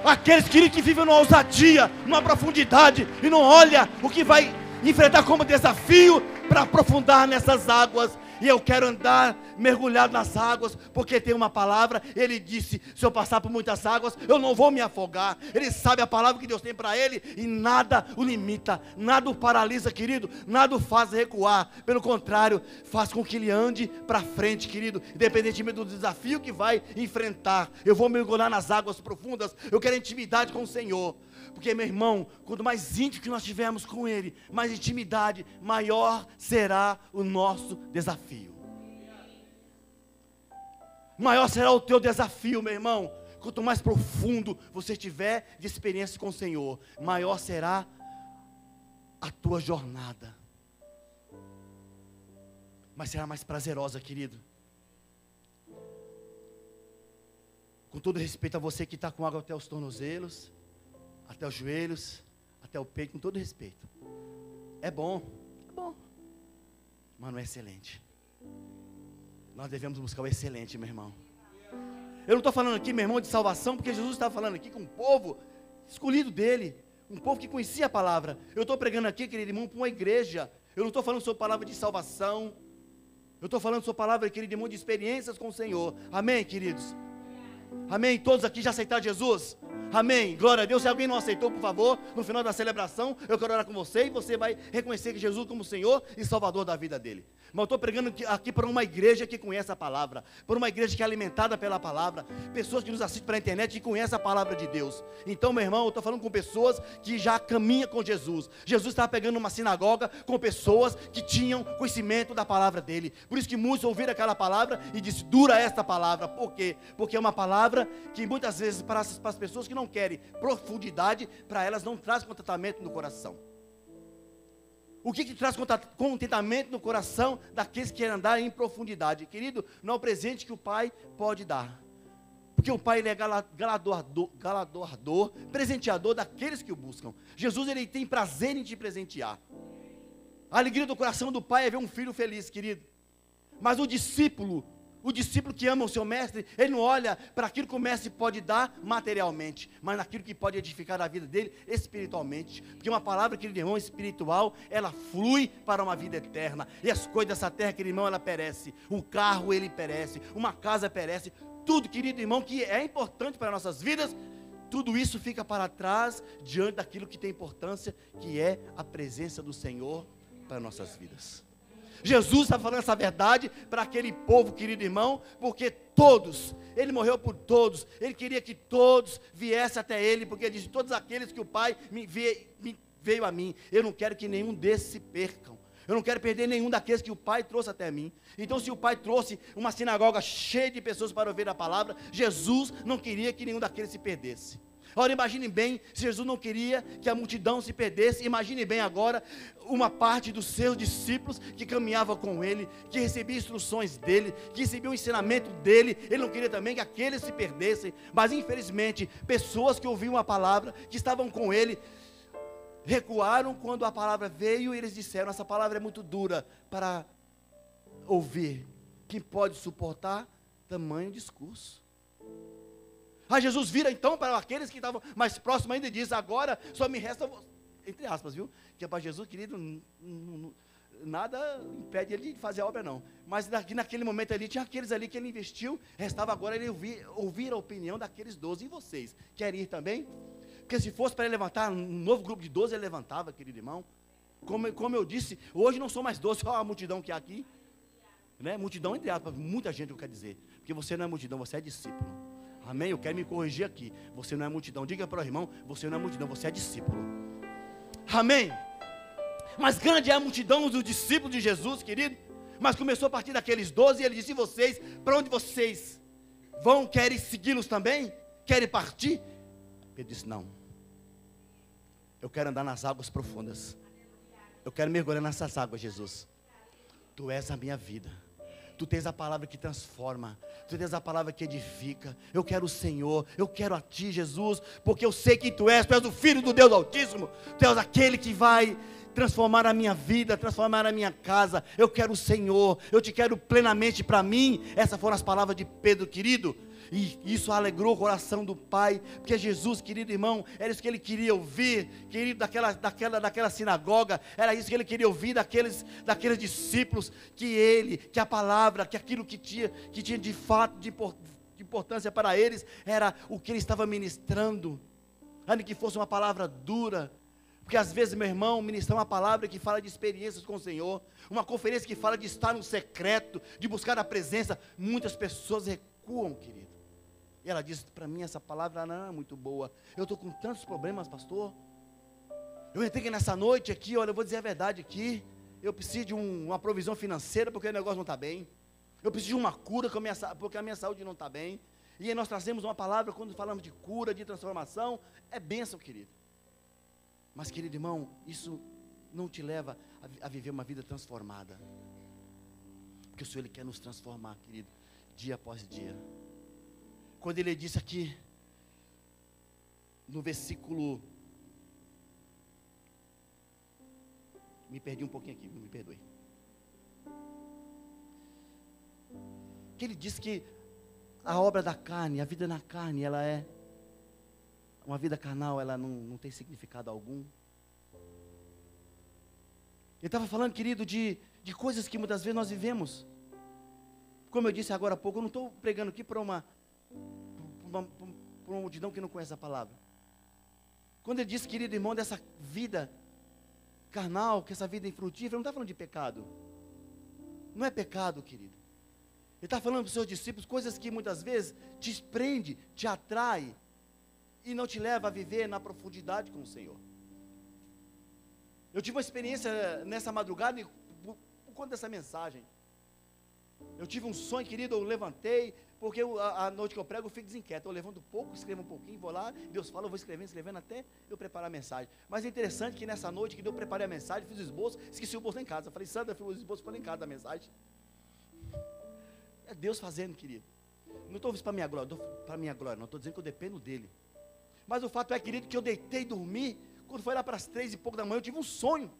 Aqueles que vivem numa ousadia, numa profundidade, e não olha o que vai enfrentar como desafio para aprofundar nessas águas. E eu quero andar mergulhado nas águas, porque tem uma palavra. Ele disse, se eu passar por muitas águas, eu não vou me afogar. Ele sabe a palavra que Deus tem para ele, e nada o limita, nada o paralisa, querido, nada o faz recuar. Pelo contrário, faz com que ele ande para frente, querido, independentemente do desafio que vai enfrentar. Eu vou mergulhar nas águas profundas, eu quero intimidade com o Senhor. Porque, meu irmão, quanto mais íntimo que nós tivermos com Ele, mais intimidade, maior será o nosso desafio. Maior será o teu desafio, meu irmão. Quanto mais profundo você tiver de experiência com o Senhor, maior será a tua jornada. Mas será mais prazerosa, querido. Com todo respeito a você que está com água até os tornozelos, até os joelhos, até o peito, com todo respeito. É bom, mas não é excelente. Nós devemos buscar o excelente, meu irmão. Eu não estou falando aqui, meu irmão, de salvação, porque Jesus está falando aqui com um povo escolhido dele, um povo que conhecia a palavra. Eu estou pregando aqui, querido irmão, para uma igreja. Eu não estou falando sobre palavra de salvação. Eu estou falando sobre palavra, querido irmão, de experiências com o Senhor. Amém, queridos? Amém? Todos aqui já aceitaram Jesus? Amém, glória a Deus. Se alguém não aceitou, por favor, no final da celebração, eu quero orar com você, e você vai reconhecer que Jesus como Senhor e Salvador da vida dele. Mas eu estou pregando aqui para uma igreja que conhece a palavra, para uma igreja que é alimentada pela palavra, pessoas que nos assistem pela internet e conhecem a palavra de Deus. Então, meu irmão, eu estou falando com pessoas que já caminham com Jesus. Jesus estava pegando uma sinagoga com pessoas que tinham conhecimento da palavra dele. Por isso que muitos ouviram aquela palavra e disseram, dura esta palavra. Por quê? Porque é uma palavra que muitas vezes para as pessoas que não querem profundidade, para elas não traz contentamento no coração. O que traz contentamento no coração daqueles que querem andar em profundidade? Querido, não é o presente que o Pai pode dar. Porque o Pai ele é galardoador, presenteador daqueles que o buscam. Jesus ele tem prazer em te presentear. A alegria do coração do Pai é ver um filho feliz, querido. Mas o discípulo que ama o seu mestre, ele não olha para aquilo que o mestre pode dar materialmente, mas naquilo que pode edificar a vida dele espiritualmente. Porque uma palavra, querido irmão, espiritual, ela flui para uma vida eterna. E as coisas dessa terra, querido irmão, ela perece. Um carro, ele perece. Uma casa perece. Tudo, querido irmão, que é importante para nossas vidas, tudo isso fica para trás, diante daquilo que tem importância, que é a presença do Senhor para nossas vidas. Jesus está falando essa verdade para aquele povo, querido irmão, porque todos, ele morreu por todos, ele queria que todos viessem até ele, porque ele disse, todos aqueles que o Pai veio a mim, eu não quero que nenhum desses se percam, eu não quero perder nenhum daqueles que o Pai trouxe até mim. Então, se o Pai trouxe uma sinagoga cheia de pessoas para ouvir a palavra, Jesus não queria que nenhum daqueles se perdesse. Ora, imagine bem, se Jesus não queria que a multidão se perdesse, imagine bem agora, uma parte dos seus discípulos que caminhava com ele, que recebia instruções dele, que recebia o ensinamento dele. Ele não queria também que aqueles se perdessem, mas infelizmente, pessoas que ouviam a palavra, que estavam com ele, recuaram quando a palavra veio e eles disseram, essa palavra é muito dura para ouvir, quem pode suportar tamanho discurso? Jesus vira então para aqueles que estavam mais próximos ainda e diz, agora só me resta, entre aspas, viu? Que para Jesus, querido, nada impede ele de fazer a obra não. Mas naquele momento ali, tinha aqueles ali que ele investiu, restava agora ele ouvir a opinião daqueles 12. E vocês, querem ir também? Porque se fosse para ele levantar um novo grupo de 12, ele levantava, querido irmão. Como eu disse, hoje não são mais 12, só a multidão que há aqui. Né? Multidão entre aspas, muita gente eu quero dizer. Porque você não é multidão, você é discípulo. Amém? Eu quero me corrigir aqui. Você não é multidão. Diga para o irmão, você não é multidão, você é discípulo. Amém? Mas grande é a multidão dos discípulos de Jesus, querido. Mas começou a partir daqueles 12 e ele disse, e vocês, para onde vocês vão? Querem segui-los também? Querem partir? Ele disse, não. Eu quero andar nas águas profundas. Eu quero mergulhar nessas águas, Jesus. Tu és a minha vida. Tu tens a palavra que transforma, Tu tens a palavra que edifica. Eu quero o Senhor, eu quero a Ti, Jesus, porque eu sei que Tu és o Filho do Deus Altíssimo, Tu és aquele que vai transformar a minha vida, transformar a minha casa. Eu quero o Senhor, eu Te quero plenamente para mim. Essas foram as palavras de Pedro, querido. E isso alegrou o coração do Pai, porque Jesus, querido irmão, era isso que ele queria ouvir, querido, daquela sinagoga, era isso que ele queria ouvir daqueles discípulos, que a palavra, que aquilo que tinha de fato, de importância para eles, era o que ele estava ministrando, ainda que fosse uma palavra dura, porque às vezes, meu irmão, ministrar uma palavra que fala de experiências com o Senhor, uma conferência que fala de estar no secreto, de buscar a presença, muitas pessoas recuam, querido. E ela disse para mim, essa palavra não é muito boa. Eu estou com tantos problemas, pastor. Eu entrei aqui nessa noite aqui, olha, eu vou dizer a verdade aqui. Eu preciso de uma provisão financeira, porque o negócio não está bem. Eu preciso de uma cura, porque a minha saúde não está bem. E aí nós trazemos uma palavra, quando falamos de cura, de transformação, é bênção, querido. Mas, querido irmão, isso não te leva a viver uma vida transformada. Porque o Senhor, Ele quer nos transformar, querido, dia após dia. Quando Ele disse aqui, no versículo, me perdi um pouquinho aqui, me perdoe. Que Ele disse que a obra da carne, a vida na carne, ela é uma vida carnal, ela não tem significado algum. Ele estava falando, querido, de coisas que muitas vezes nós vivemos. Como eu disse agora há pouco, eu não estou pregando aqui para uma multidão que não conhece a palavra. Quando ele disse, querido irmão, dessa vida carnal, que essa vida infrutífera, não está falando de pecado. Não é pecado, querido. Ele está falando para os seus discípulos coisas que muitas vezes te prende, te atrai e não te leva a viver na profundidade com o Senhor. Eu tive uma experiência nessa madrugada por conta dessa mensagem. Eu tive um sonho, querido, eu levantei, porque a noite que eu prego eu fico desinquieto. Eu levanto um pouco, escrevo um pouquinho, vou lá, Deus fala, eu vou escrevendo até eu preparar a mensagem. Mas é interessante que nessa noite que eu preparei a mensagem, fiz o esboço, esqueci o esboço lá em casa. Eu falei, Sandra, fiz o esboço, foi lá em casa da mensagem. É Deus fazendo, querido. Não estou dizendo para minha glória, não estou dizendo que eu dependo dEle. Mas o fato é, querido, que eu deitei e dormi, quando foi lá para as 3 e pouco da manhã, eu tive um sonho.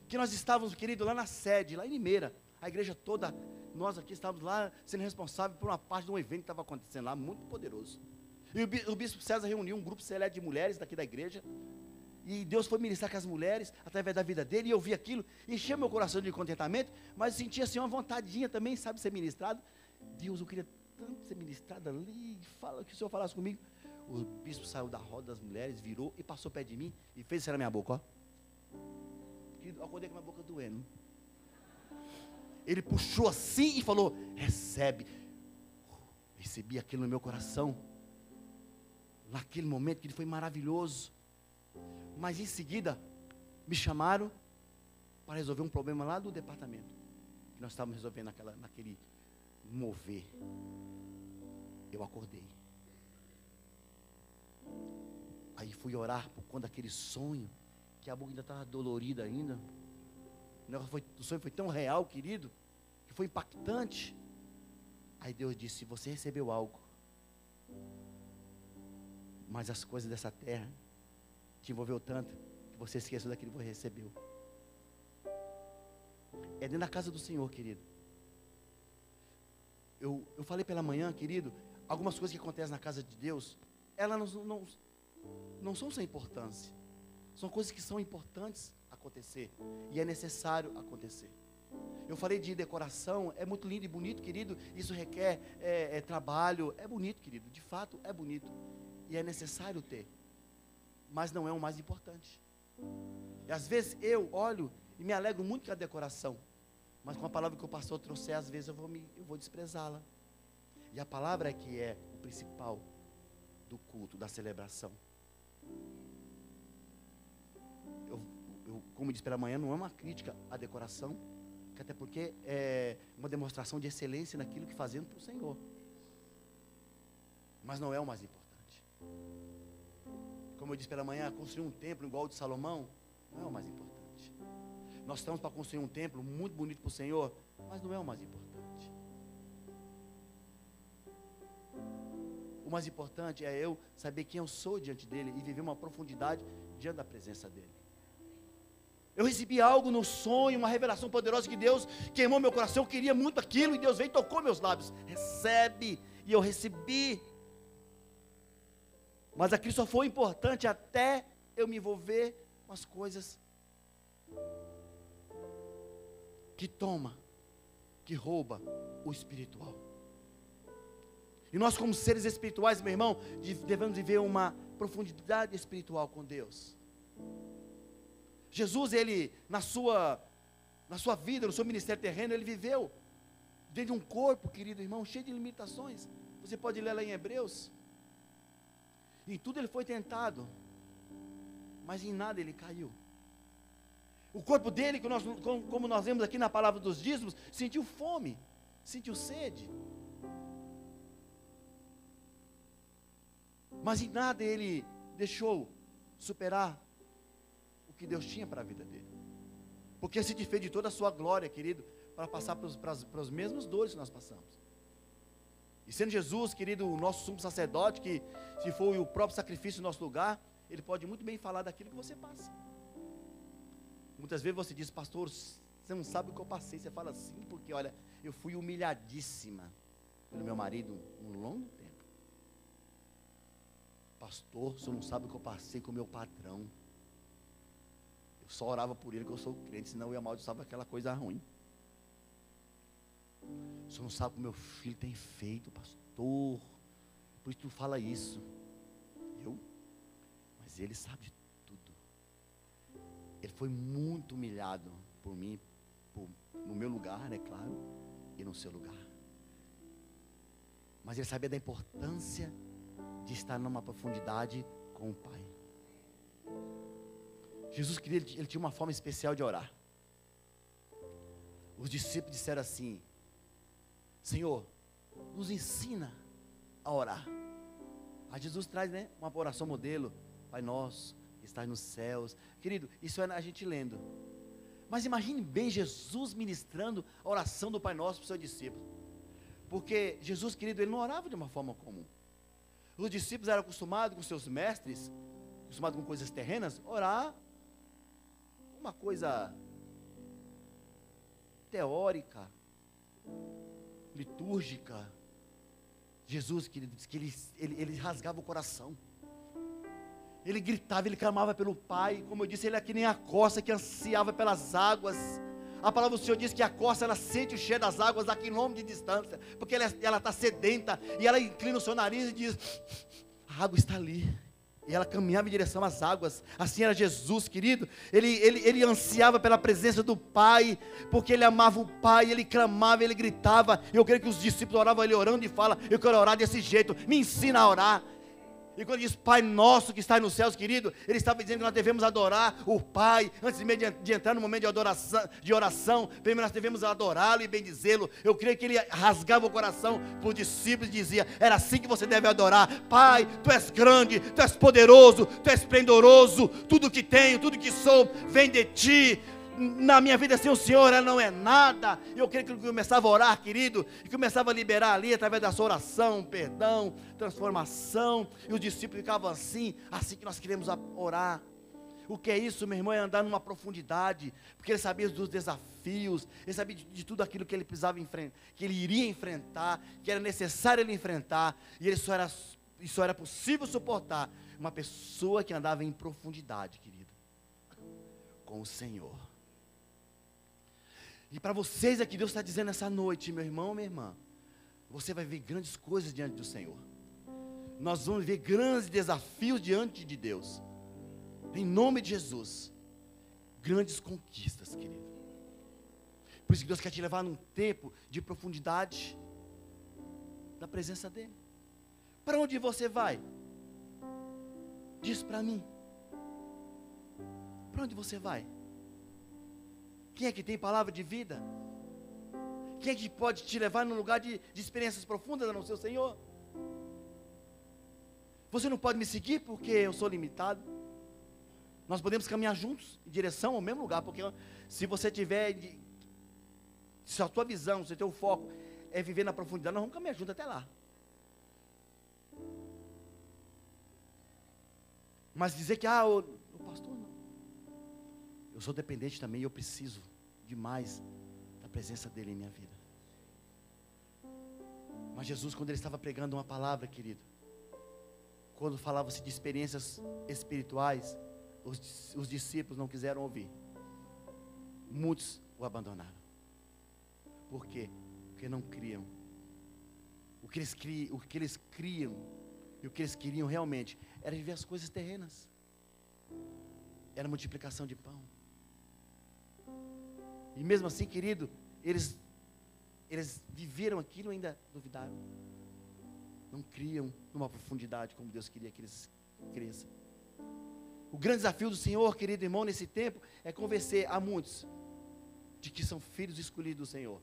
Que nós estávamos, querido, lá na sede, lá em Limeira, a igreja toda, nós aqui estávamos lá, sendo responsáveis por uma parte de um evento que estava acontecendo lá, muito poderoso. E o bispo César reuniu um grupo seleto de mulheres daqui da igreja, e Deus foi ministrar com as mulheres, através da vida dele, e eu vi aquilo, encheu meu coração de contentamento, mas sentia assim uma vontadinha também, sabe, ser ministrado. Deus, eu queria tanto ser ministrado ali, que o Senhor falasse comigo. O bispo saiu da roda das mulheres, virou e passou perto de mim, e fez isso na minha boca, ó. Eu acordei com a minha boca doendo. Ele puxou assim e falou, recebe. Recebi aquilo no meu coração. Naquele momento que ele foi maravilhoso. Mas em seguida, me chamaram para resolver um problema lá do departamento. Que nós estávamos resolvendo naquele mover. Eu acordei. Aí fui orar por conta daquele sonho, que a boca ainda estava dolorida ainda. O sonho foi tão real, querido, que foi impactante. Aí Deus disse, você recebeu algo, mas as coisas dessa terra te envolveu tanto, que você esqueceu daquilo que você recebeu. É dentro da casa do Senhor, querido. Eu falei pela manhã, querido, algumas coisas que acontecem na casa de Deus, elas não são sem importância. São coisas que são importantes acontecer, e é necessário acontecer. Eu falei de decoração, é muito lindo e bonito, querido. Isso requer trabalho, é bonito, querido, de fato é bonito, e é necessário ter, mas não é o mais importante. E às vezes eu olho e me alegro muito com a decoração, mas com a palavra que o pastor trouxe, às vezes eu vou desprezá-la. E a palavra é que é o principal do culto, da celebração. Como eu disse pela manhã, não é uma crítica à decoração, que até porque é uma demonstração de excelência naquilo que fazemos para o Senhor. Mas não é o mais importante. Como eu disse pela manhã, construir um templo igual ao de Salomão, não é o mais importante. Nós estamos para construir um templo muito bonito para o Senhor, mas não é o mais importante. O mais importante é eu saber quem eu sou diante dele e viver uma profundidade diante da presença dele. Eu recebi algo no sonho, uma revelação poderosa que Deus queimou meu coração. Eu queria muito aquilo e Deus veio e tocou meus lábios. Recebe, e eu recebi. Mas aquilo só foi importante até eu me envolver com as coisas que toma, que rouba o espiritual. E nós, como seres espirituais, meu irmão, devemos viver uma profundidade espiritual com Deus. Jesus, ele, na sua vida, no seu ministério terreno, ele viveu dentro de um corpo, querido irmão, cheio de limitações. Você pode ler lá em Hebreus. Em tudo ele foi tentado, mas em nada ele caiu. O corpo dele, como nós vemos aqui na palavra dos dízimos, sentiu fome, sentiu sede. Mas em nada ele deixou superar o que Deus tinha para a vida dele. Porque se desfez de toda a sua glória, querido, para passar para os mesmos dores que nós passamos. E sendo Jesus, querido, o nosso sumo sacerdote, que se for o próprio sacrifício no nosso lugar, ele pode muito bem falar daquilo que você passa. Muitas vezes você diz, pastor, você não sabe o que eu passei. Você fala assim, porque olha, eu fui humilhadíssima pelo meu marido um longo tempo. Pastor, você não sabe o que eu passei com o meu patrão. Eu só orava por ele, que eu sou crente, senão eu ia amaldiçoar aquela coisa ruim. Você não sabe o que meu filho tem feito, pastor. Por isso tu fala isso. Mas ele sabe de tudo. Ele foi muito humilhado por mim, no meu lugar, né, claro, e no seu lugar. Mas ele sabia da importância de estar numa profundidade com o Pai. Jesus queria, ele tinha uma forma especial de orar. Os discípulos disseram assim: Senhor, nos ensina a orar. Aí Jesus traz, né, uma oração modelo. Pai nosso, que estás nos céus. Querido, isso é a gente lendo. Mas imagine bem Jesus ministrando a oração do Pai Nosso para o seu discípulo. Porque Jesus, querido, ele não orava de uma forma comum. Os discípulos eram acostumados com seus mestres, acostumados com coisas terrenas, orar uma coisa teórica, litúrgica. Jesus, querido, diz que ele rasgava o coração. Ele gritava, ele clamava pelo Pai. Como eu disse, ele é que nem a corça que ansiava pelas águas. A palavra do Senhor diz que a corça, ela sente o cheiro das águas a quilômetro de distância, porque ela está sedenta, e ela inclina o seu nariz e diz: a água está ali. E ela caminhava em direção às águas. Assim era Jesus, querido. Ele ansiava pela presença do Pai, porque ele amava o Pai, ele clamava, ele gritava. Eu creio que os discípulos oravam ele orando e fala: eu quero orar desse jeito, me ensina a orar. E quando diz Pai nosso que está nos céus, querido, ele estava dizendo que nós devemos adorar o Pai, antes de entrar no momento de oração, primeiro nós devemos adorá-lo e bendizê-lo. Eu creio que ele rasgava o coração para os discípulos e dizia: era assim que você deve adorar. Pai, tu és grande, tu és poderoso, tu és esplendoroso, tudo que tenho, tudo que sou, vem de ti. Na minha vida sem o Senhor, ela não é nada. Eu creio que ele começava a orar, querido, e começava a liberar ali, através da sua oração, perdão, transformação, e os discípulos ficavam assim que nós queremos orar. O que é isso, meu irmão? É andar numa profundidade, porque ele sabia dos desafios, ele sabia de tudo aquilo que ele precisava enfrentar, que ele iria enfrentar, que era necessário ele enfrentar, e ele só era possível suportar uma pessoa que andava em profundidade, querido, com o Senhor. E para vocês aqui, Deus está dizendo essa noite, meu irmão, minha irmã, você vai ver grandes coisas diante do Senhor. Nós vamos ver grandes desafios diante de Deus. Em nome de Jesus. Grandes conquistas, querido. Por isso que Deus quer te levar num tempo de profundidade da presença dEle. Para onde você vai? Diz para mim. Para onde você vai? Quem é que tem palavra de vida? Quem é que pode te levar num lugar de experiências profundas no seu Senhor? Você não pode me seguir porque eu sou limitado. Nós podemos caminhar juntos em direção ao mesmo lugar, porque se você tiver, se a tua visão, se o teu foco é viver na profundidade, nós vamos caminhar juntos até lá. Mas dizer que, o pastor não. Eu sou dependente também e eu preciso demais da presença dele em minha vida. Mas Jesus, quando ele estava pregando uma palavra, querido, quando falava-se de experiências espirituais, os discípulos não quiseram ouvir. Muitos o abandonaram. Por quê? Porque não criam. O que eles criam e o que eles queriam realmente era viver as coisas terrenas. Era multiplicação de pão. E mesmo assim, querido, eles viveram aquilo e ainda duvidaram. Não criam numa profundidade como Deus queria que eles cresçam. O grande desafio do Senhor, querido irmão, nesse tempo, é convencer a muitos de que são filhos escolhidos do Senhor,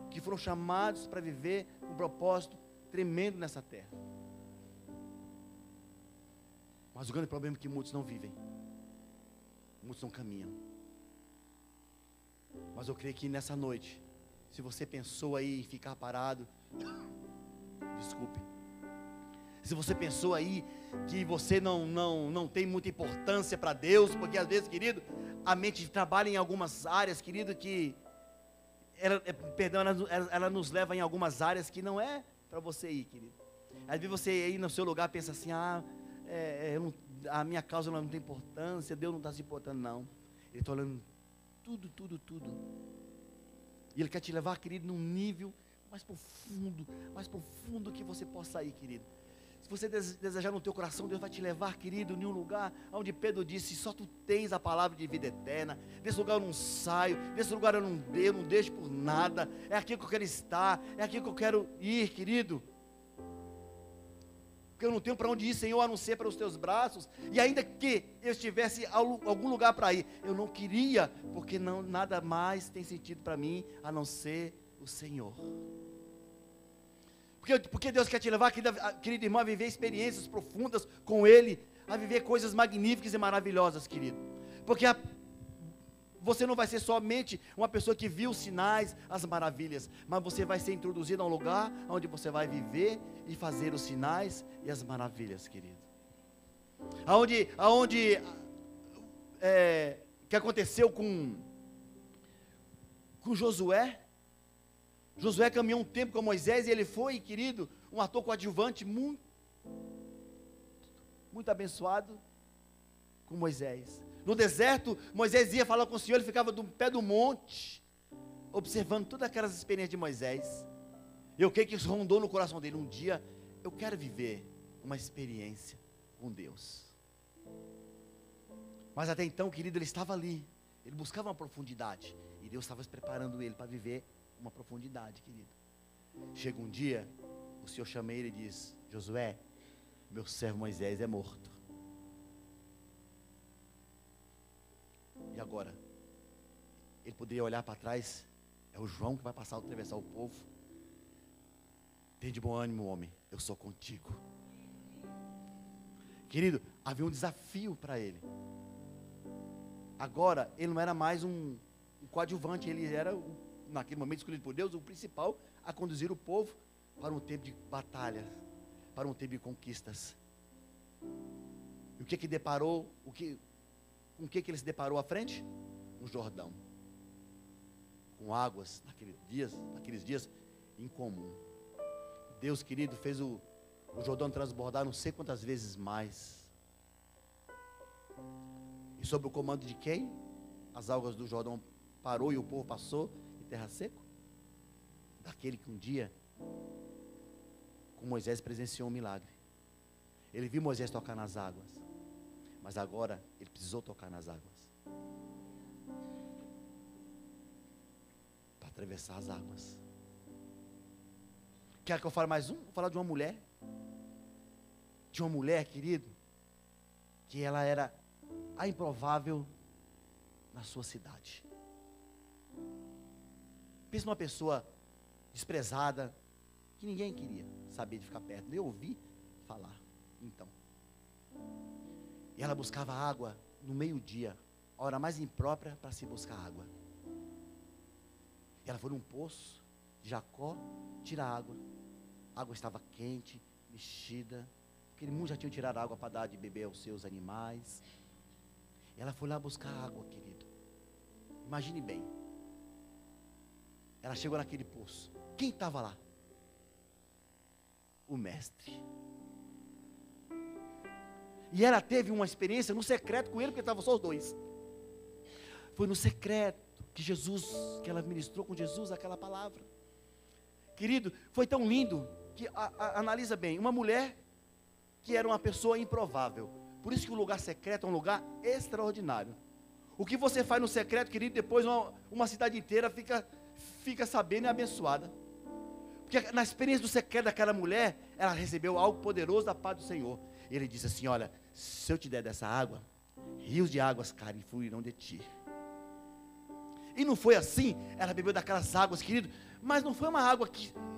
que foram chamados para viver um propósito tremendo nessa terra. Mas o grande problema é que muitos não vivem, muitos não caminham. Mas eu creio que nessa noite, se você pensou aí em ficar parado, desculpe. Se você pensou aí que você não tem muita importância para Deus, porque às vezes, querido, a mente trabalha em algumas áreas, querido, que ela nos leva em algumas áreas que não é para você ir, querido. Às vezes você aí no seu lugar pensa assim, a minha causa não tem importância, Deus não está se importando, não. Ele está olhando tudo. E Ele quer te levar, querido, num nível mais profundo que você possa ir, querido. Se você desejar no teu coração, Deus vai te levar, querido, em um lugar onde Pedro disse, só tu tens a palavra de vida eterna. Desse lugar eu não saio, desse lugar eu não deixo por nada. É aqui que eu quero estar, é aqui que eu quero ir, querido. Porque eu não tenho para onde ir, Senhor, a não ser para os teus braços. E ainda que eu estivesse em algum lugar para ir, eu não queria, porque nada mais tem sentido para mim, a não ser o Senhor. Porque Deus quer te levar, querido irmão, a viver experiências profundas com Ele, a viver coisas magníficas e maravilhosas, querido. Porque você não vai ser somente uma pessoa que viu os sinais, as maravilhas, mas você vai ser introduzido a um lugar onde você vai viver e fazer os sinais e as maravilhas, querido. Que aconteceu com Josué. Josué caminhou um tempo com Moisés e ele foi, querido, um ator coadjuvante muito abençoado com Moisés. No deserto, Moisés ia falar com o Senhor, ele ficava do pé do monte, observando todas aquelas experiências de Moisés. E o que isso rondou no coração dele? Um dia, eu quero viver uma experiência com Deus. Mas até então, querido, ele estava ali, ele buscava uma profundidade, e Deus estava preparando ele para viver uma profundidade, querido. Chega um dia, o Senhor chama ele e diz, Josué, meu servo Moisés é morto. E agora? Ele poderia olhar para trás, é o João que vai passar a atravessar o povo. Tem de bom ânimo, homem, eu sou contigo. Querido, havia um desafio para ele. Agora, ele não era mais um coadjuvante, ele era, naquele momento escolhido por Deus, o principal a conduzir o povo para um tempo de batalha, para um tempo de conquistas. E o que deparou, com o que ele se deparou à frente? Um Jordão, com águas naqueles dias incomum. Deus, querido, fez o Jordão transbordar não sei quantas vezes mais. E sob o comando de quem? As águas do Jordão parou e o povo passou em terra seca? Daquele que um dia, com Moisés, presenciou um milagre. Ele viu Moisés tocar nas águas, mas agora ele precisou tocar nas águas para atravessar as águas. Quer que eu fale mais um? Vou falar de uma mulher. De uma mulher, querido, que ela era a improvável na sua cidade. Pensa numa pessoa desprezada, que ninguém queria saber de ficar perto, nem ouvir falar. Então, e ela buscava água no meio-dia, a hora mais imprópria para se buscar água. Ela foi num poço de Jacó, tira a água. A água estava quente, mexida. Aquele mundo já tinha tirado água para dar de beber aos seus animais. Ela foi lá buscar água, querido. Imagine bem. Ela chegou naquele poço. Quem estava lá? O mestre. E ela teve uma experiência no secreto com ele, porque estavam só os dois. Foi no secreto que ela ministrou com Jesus aquela palavra. Querido, foi tão lindo que, analisa bem, uma mulher que era uma pessoa improvável. Por isso que o lugar secreto é um lugar extraordinário. O que você faz no secreto, querido, depois uma cidade inteira fica sabendo e abençoada. Porque na experiência do secreto daquela mulher, ela recebeu algo poderoso da parte do Senhor. Ele disse assim: olha, se eu te der dessa água, rios de águas, cara, fluirão de ti. E não foi assim, ela bebeu daquelas águas, querido, mas não foi uma água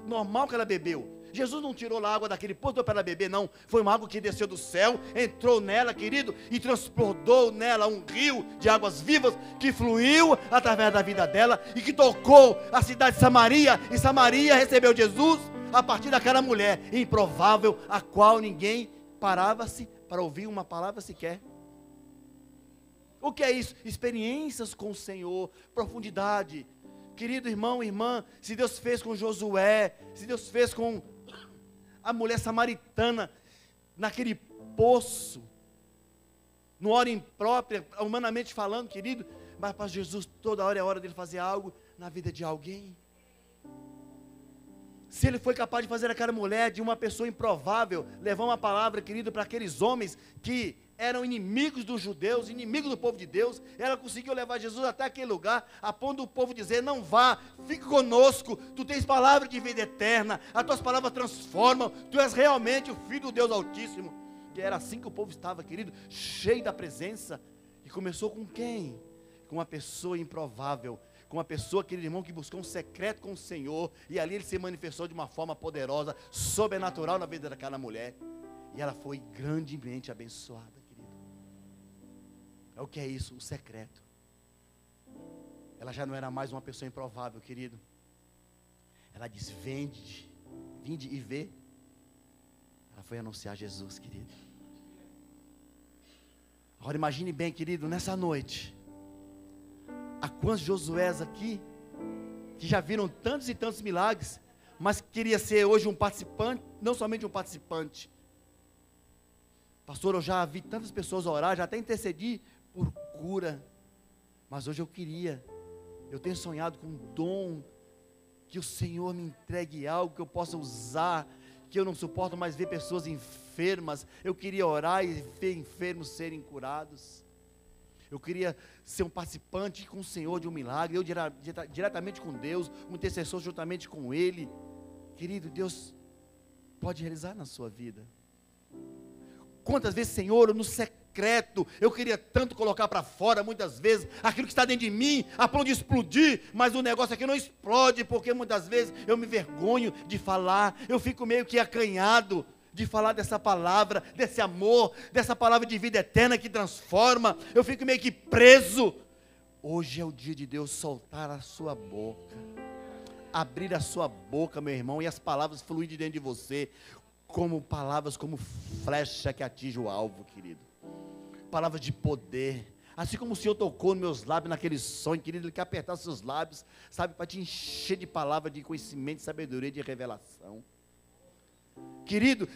normal que ela bebeu. Jesus não tirou lá a água daquele poço para ela beber, não. Foi uma água que desceu do céu, entrou nela, querido, e transbordou nela um rio de águas vivas, que fluiu através da vida dela, e que tocou a cidade de Samaria, e Samaria recebeu Jesus, a partir daquela mulher improvável, a qual ninguém parava-se para ouvir uma palavra sequer. O que é isso? Experiências com o Senhor, profundidade. Querido irmão, irmã, se Deus fez com Josué, se Deus fez com a mulher samaritana, naquele poço, no hora imprópria, humanamente falando, querido, mas para Jesus toda hora é hora dele fazer algo na vida de alguém. Se ele foi capaz de fazer aquela mulher de uma pessoa improvável, levar uma palavra, querido, para aqueles homens que eram inimigos dos judeus, inimigos do povo de Deus, ela conseguiu levar Jesus até aquele lugar, a ponto do povo dizer: não vá, fique conosco, tu tens palavra de vida eterna, as tuas palavras transformam, tu és realmente o Filho do Deus Altíssimo. E era assim que o povo estava, querido, cheio da presença. E começou com quem? Com uma pessoa improvável, com uma pessoa, querido irmão, que buscou um secreto com o Senhor, e ali ele se manifestou de uma forma poderosa, sobrenatural na vida daquela mulher, e ela foi grandemente abençoada, querido. É o que é isso? O secreto. Ela já não era mais uma pessoa improvável, querido. Ela diz: vinde e vê. Ela foi anunciar Jesus, querido. Agora imagine bem, querido, nessa noite, há quantos Josués aqui, que já viram tantos e tantos milagres, mas queria ser hoje um participante, não somente um participante. Pastor, eu já vi tantas pessoas orar, já até intercedi por cura, mas hoje eu tenho sonhado com um dom, que o Senhor me entregue algo que eu possa usar, que eu não suporto mais ver pessoas enfermas. Eu queria orar e ver enfermos serem curados. Eu queria ser um participante com o Senhor de um milagre, eu diretamente com Deus, um intercessor juntamente com Ele. Querido, Deus pode realizar na sua vida. Quantas vezes, Senhor, no secreto, eu queria tanto colocar para fora, muitas vezes, aquilo que está dentro de mim, a ponto de explodir, mas o negócio aqui não explode, porque muitas vezes eu me vergonho de falar, eu fico meio que acanhado de falar dessa palavra, desse amor, dessa palavra de vida eterna que transforma, eu fico meio que preso. Hoje é o dia de Deus soltar a sua boca, abrir a sua boca, meu irmão, e as palavras fluírem de dentro de você, como palavras, como flecha que atinge o alvo, querido. Palavras de poder. Assim como o Senhor tocou nos meus lábios naquele sonho, querido, Ele quer apertar seus lábios, sabe, para te encher de palavras de conhecimento, de sabedoria, de revelação. Querido,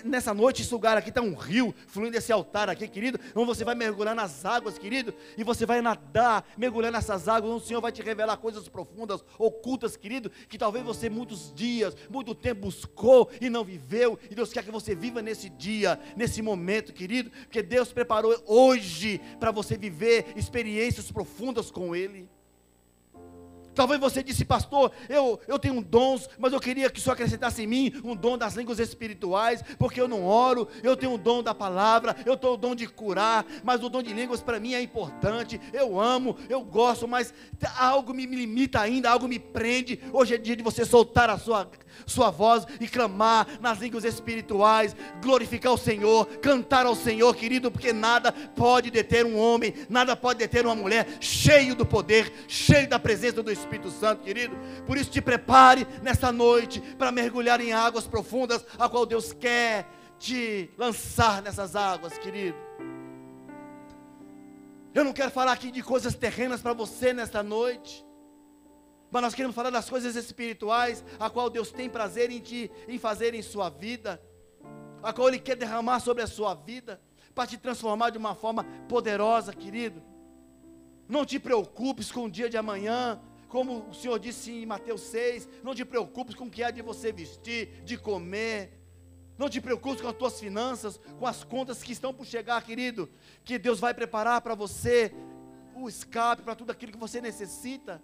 nessa noite, esse lugar aqui está um rio, fluindo desse altar aqui, querido, onde você vai mergulhar nas águas, querido, e você vai nadar, mergulhar nessas águas, onde o Senhor vai te revelar coisas profundas, ocultas, querido, que talvez você muitos dias, muito tempo buscou e não viveu, e Deus quer que você viva nesse dia, nesse momento, querido, porque Deus preparou hoje, para você viver experiências profundas com Ele. Talvez você disse: pastor, eu tenho dons, mas eu queria que o Senhor acrescentasse em mim um dom das línguas espirituais, porque eu não oro. Eu tenho um dom da palavra, eu tenho o dom de curar, mas o dom de línguas para mim é importante. Eu amo, eu gosto, mas algo me limita ainda, algo me prende. Hoje é dia de você soltar a sua voz e clamar nas línguas espirituais, glorificar o Senhor, cantar ao Senhor, querido, porque nada pode deter um homem, nada pode deter uma mulher cheio do poder, cheio da presença do Espírito Santo, querido. Por isso te prepare nessa noite para mergulhar em águas profundas, a qual Deus quer te lançar nessas águas, querido. Eu não quero falar aqui de coisas terrenas para você nesta noite, mas nós queremos falar das coisas espirituais, a qual Deus tem prazer em fazer em sua vida, a qual Ele quer derramar sobre a sua vida, para te transformar de uma forma poderosa, querido. Não te preocupes com o dia de amanhã, como o Senhor disse em Mateus 6, não te preocupes com o que há de você vestir, de comer, não te preocupes com as tuas finanças, com as contas que estão por chegar, querido, que Deus vai preparar para você o escape, para tudo aquilo que você necessita.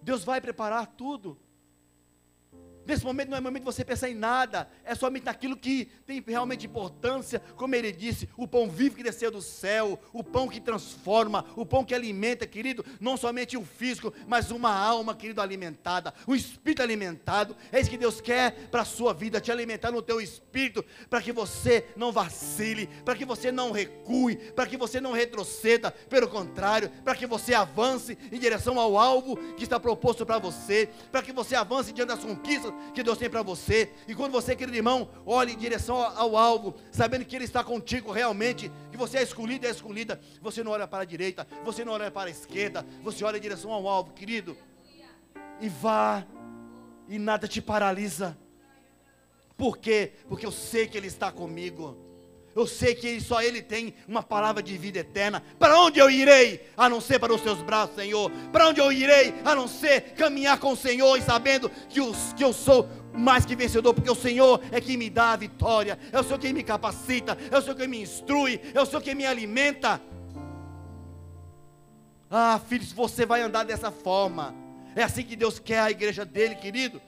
Deus vai preparar tudo. Nesse momento não é momento de você pensar em nada, é somente naquilo que tem realmente importância. Como ele disse, o pão vivo que desceu do céu, o pão que transforma, o pão que alimenta, querido, não somente o físico, mas uma alma, querido, alimentada, o espírito alimentado. É isso que Deus quer para a sua vida, te alimentar no teu espírito, para que você não vacile, para que você não recue, para que você não retroceda, pelo contrário, para que você avance em direção ao alvo que está proposto para você, para que você avance diante das conquistas que Deus tem para você. E quando você, querido irmão, olhe em direção ao alvo, sabendo que Ele está contigo realmente, que você é escolhido e é escolhida, você não olha para a direita, você não olha para a esquerda, você olha em direção ao alvo, querido, e vá, e nada te paralisa. Por quê? Porque eu sei que Ele está comigo. Eu sei que só Ele tem uma palavra de vida eterna. Para onde eu irei, a não ser para os teus braços, Senhor? Para onde eu irei, a não ser caminhar com o Senhor, e sabendo que eu sou mais que vencedor, porque o Senhor é quem me dá a vitória, é o Senhor quem me capacita, é o Senhor quem me instrui, é o Senhor quem me alimenta. Ah, filhos, você vai andar dessa forma. É assim que Deus quer a igreja dele, querido.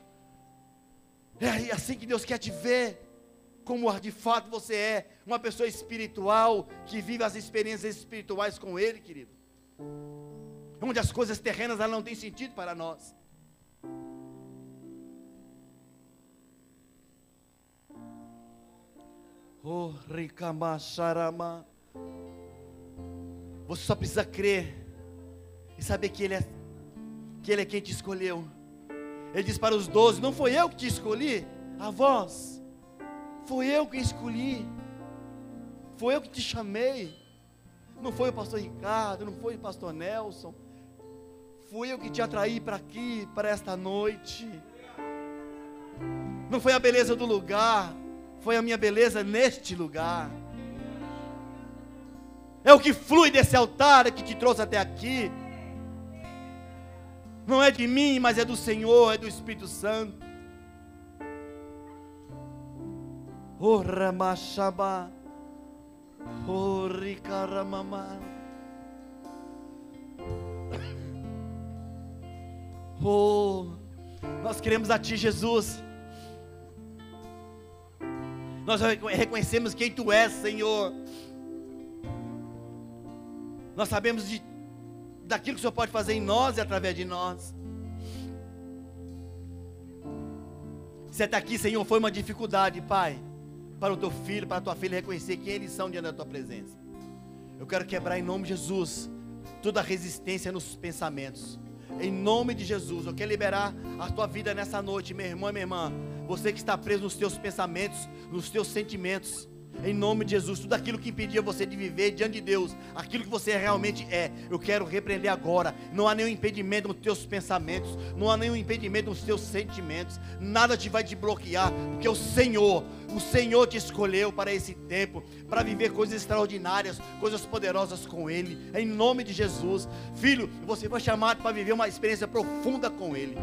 É assim que Deus quer te ver, como de fato você é, uma pessoa espiritual, que vive as experiências espirituais com Ele, querido, onde as coisas terrenas elas não têm sentido para nós. Oh, Ricamacharama. Você só precisa crer e saber que Ele é quem te escolheu. Ele diz para os 12: não foi eu que te escolhi a vós, foi eu que escolhi, foi eu que te chamei. Não foi o pastor Ricardo, não foi o pastor Nelson, fui eu que te atraí para aqui, para esta noite. Não foi a beleza do lugar, foi a minha beleza neste lugar. É o que flui desse altar que te trouxe até aqui. Não é de mim, mas é do Senhor, é do Espírito Santo. Oh, Ramachaba, oh, Ricaramama, oh, nós queremos a Ti, Jesus. Nós reconhecemos quem Tu és, Senhor. Nós sabemos daquilo que o Senhor pode fazer em nós e através de nós. Se até aqui, Senhor, foi uma dificuldade, Pai, para o Teu filho, para a Tua filha reconhecer quem eles são diante da Tua presença, eu quero quebrar em nome de Jesus toda a resistência nos pensamentos. Em nome de Jesus, eu quero liberar a tua vida nessa noite, meu irmão e minha irmã. Você que está preso nos teus pensamentos, nos teus sentimentos, em nome de Jesus, tudo aquilo que impedia você de viver diante de Deus, aquilo que você realmente é, eu quero repreender agora. Não há nenhum impedimento nos teus pensamentos, não há nenhum impedimento nos teus sentimentos, nada vai te bloquear, porque o Senhor te escolheu para esse tempo, para viver coisas extraordinárias, coisas poderosas com Ele, em nome de Jesus. Filho, você foi chamado para viver uma experiência profunda com Ele.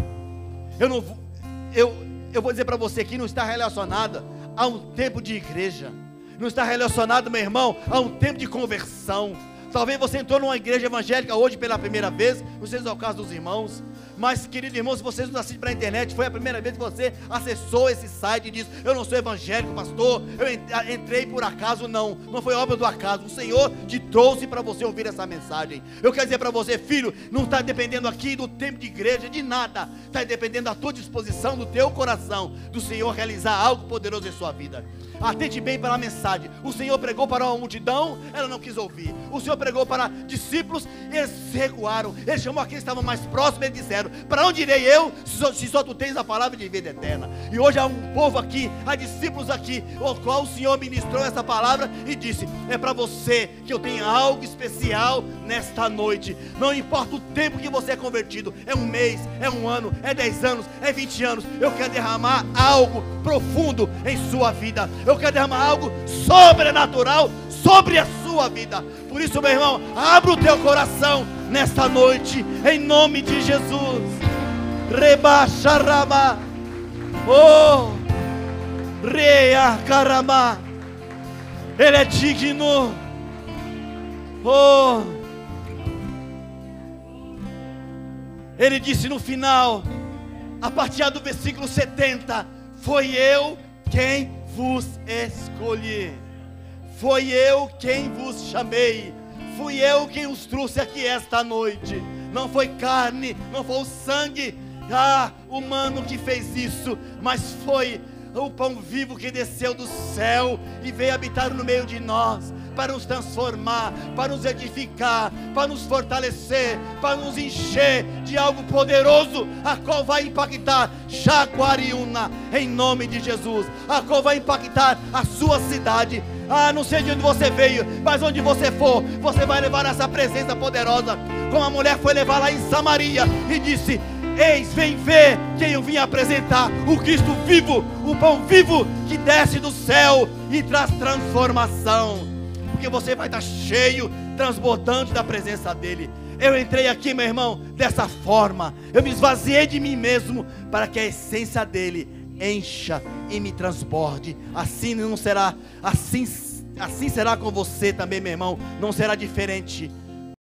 Eu vou dizer para você que não está relacionada a um tempo de igreja, não está relacionado, meu irmão, a um tempo de conversão. Talvez você entrou numa igreja evangélica hoje pela primeira vez, não sei se é o caso dos irmãos, mas querido irmão, se você nos assiste pela internet, foi a primeira vez que você acessou esse site e disse: eu não sou evangélico, pastor, eu entrei por acaso. Não foi obra do acaso, o Senhor te trouxe para você ouvir essa mensagem. Eu quero dizer para você, filho, não está dependendo aqui do tempo de igreja, de nada, está dependendo da tua disposição, do teu coração, do Senhor realizar algo poderoso em sua vida. Atente bem para a mensagem. O Senhor pregou para uma multidão, ela não quis ouvir. O Senhor pregou para discípulos, eles se recuaram. Ele chamou aqueles que estavam mais próximos, eles disseram: para onde irei eu, se só tu tens a palavra de vida eterna? E hoje há um povo aqui, há discípulos aqui, ao qual o Senhor ministrou essa palavra e disse: é para você que eu tenho algo especial nesta noite. Não importa o tempo que você é convertido, é um mês, é um ano, é 10 anos, é 20 anos, eu quero derramar algo profundo em sua vida. Eu quero derramar algo sobrenatural sobre a sua vida. Por isso, meu irmão, abra o teu coração nesta noite, em nome de Jesus. Rebaixa Rama, oh, Reia Carama, Ele é digno, oh. Ele disse no final, a partir do versículo 70: foi eu quem vos escolhi, foi eu quem vos chamei, fui eu quem os trouxe aqui esta noite. Não foi carne, não foi o sangue humano que fez isso, mas foi o pão vivo que desceu do céu e veio habitar no meio de nós, para nos transformar, para nos edificar, para nos fortalecer, para nos encher de algo poderoso, a qual vai impactar Jaguariúna, em nome de Jesus, a qual vai impactar a sua cidade. Não sei de onde você veio, mas onde você for, você vai levar essa presença poderosa, como a mulher foi levar lá em Samaria e disse: eis, vem ver quem eu vim apresentar, o Cristo vivo, o pão vivo que desce do céu e traz transformação. Porque você vai estar cheio, transbordante da presença dEle. Eu entrei aqui, meu irmão, dessa forma. Eu me esvaziei de mim mesmo, para que a essência dEle encha e me transborde. Assim não será, assim será com você também, meu irmão. Não será diferente.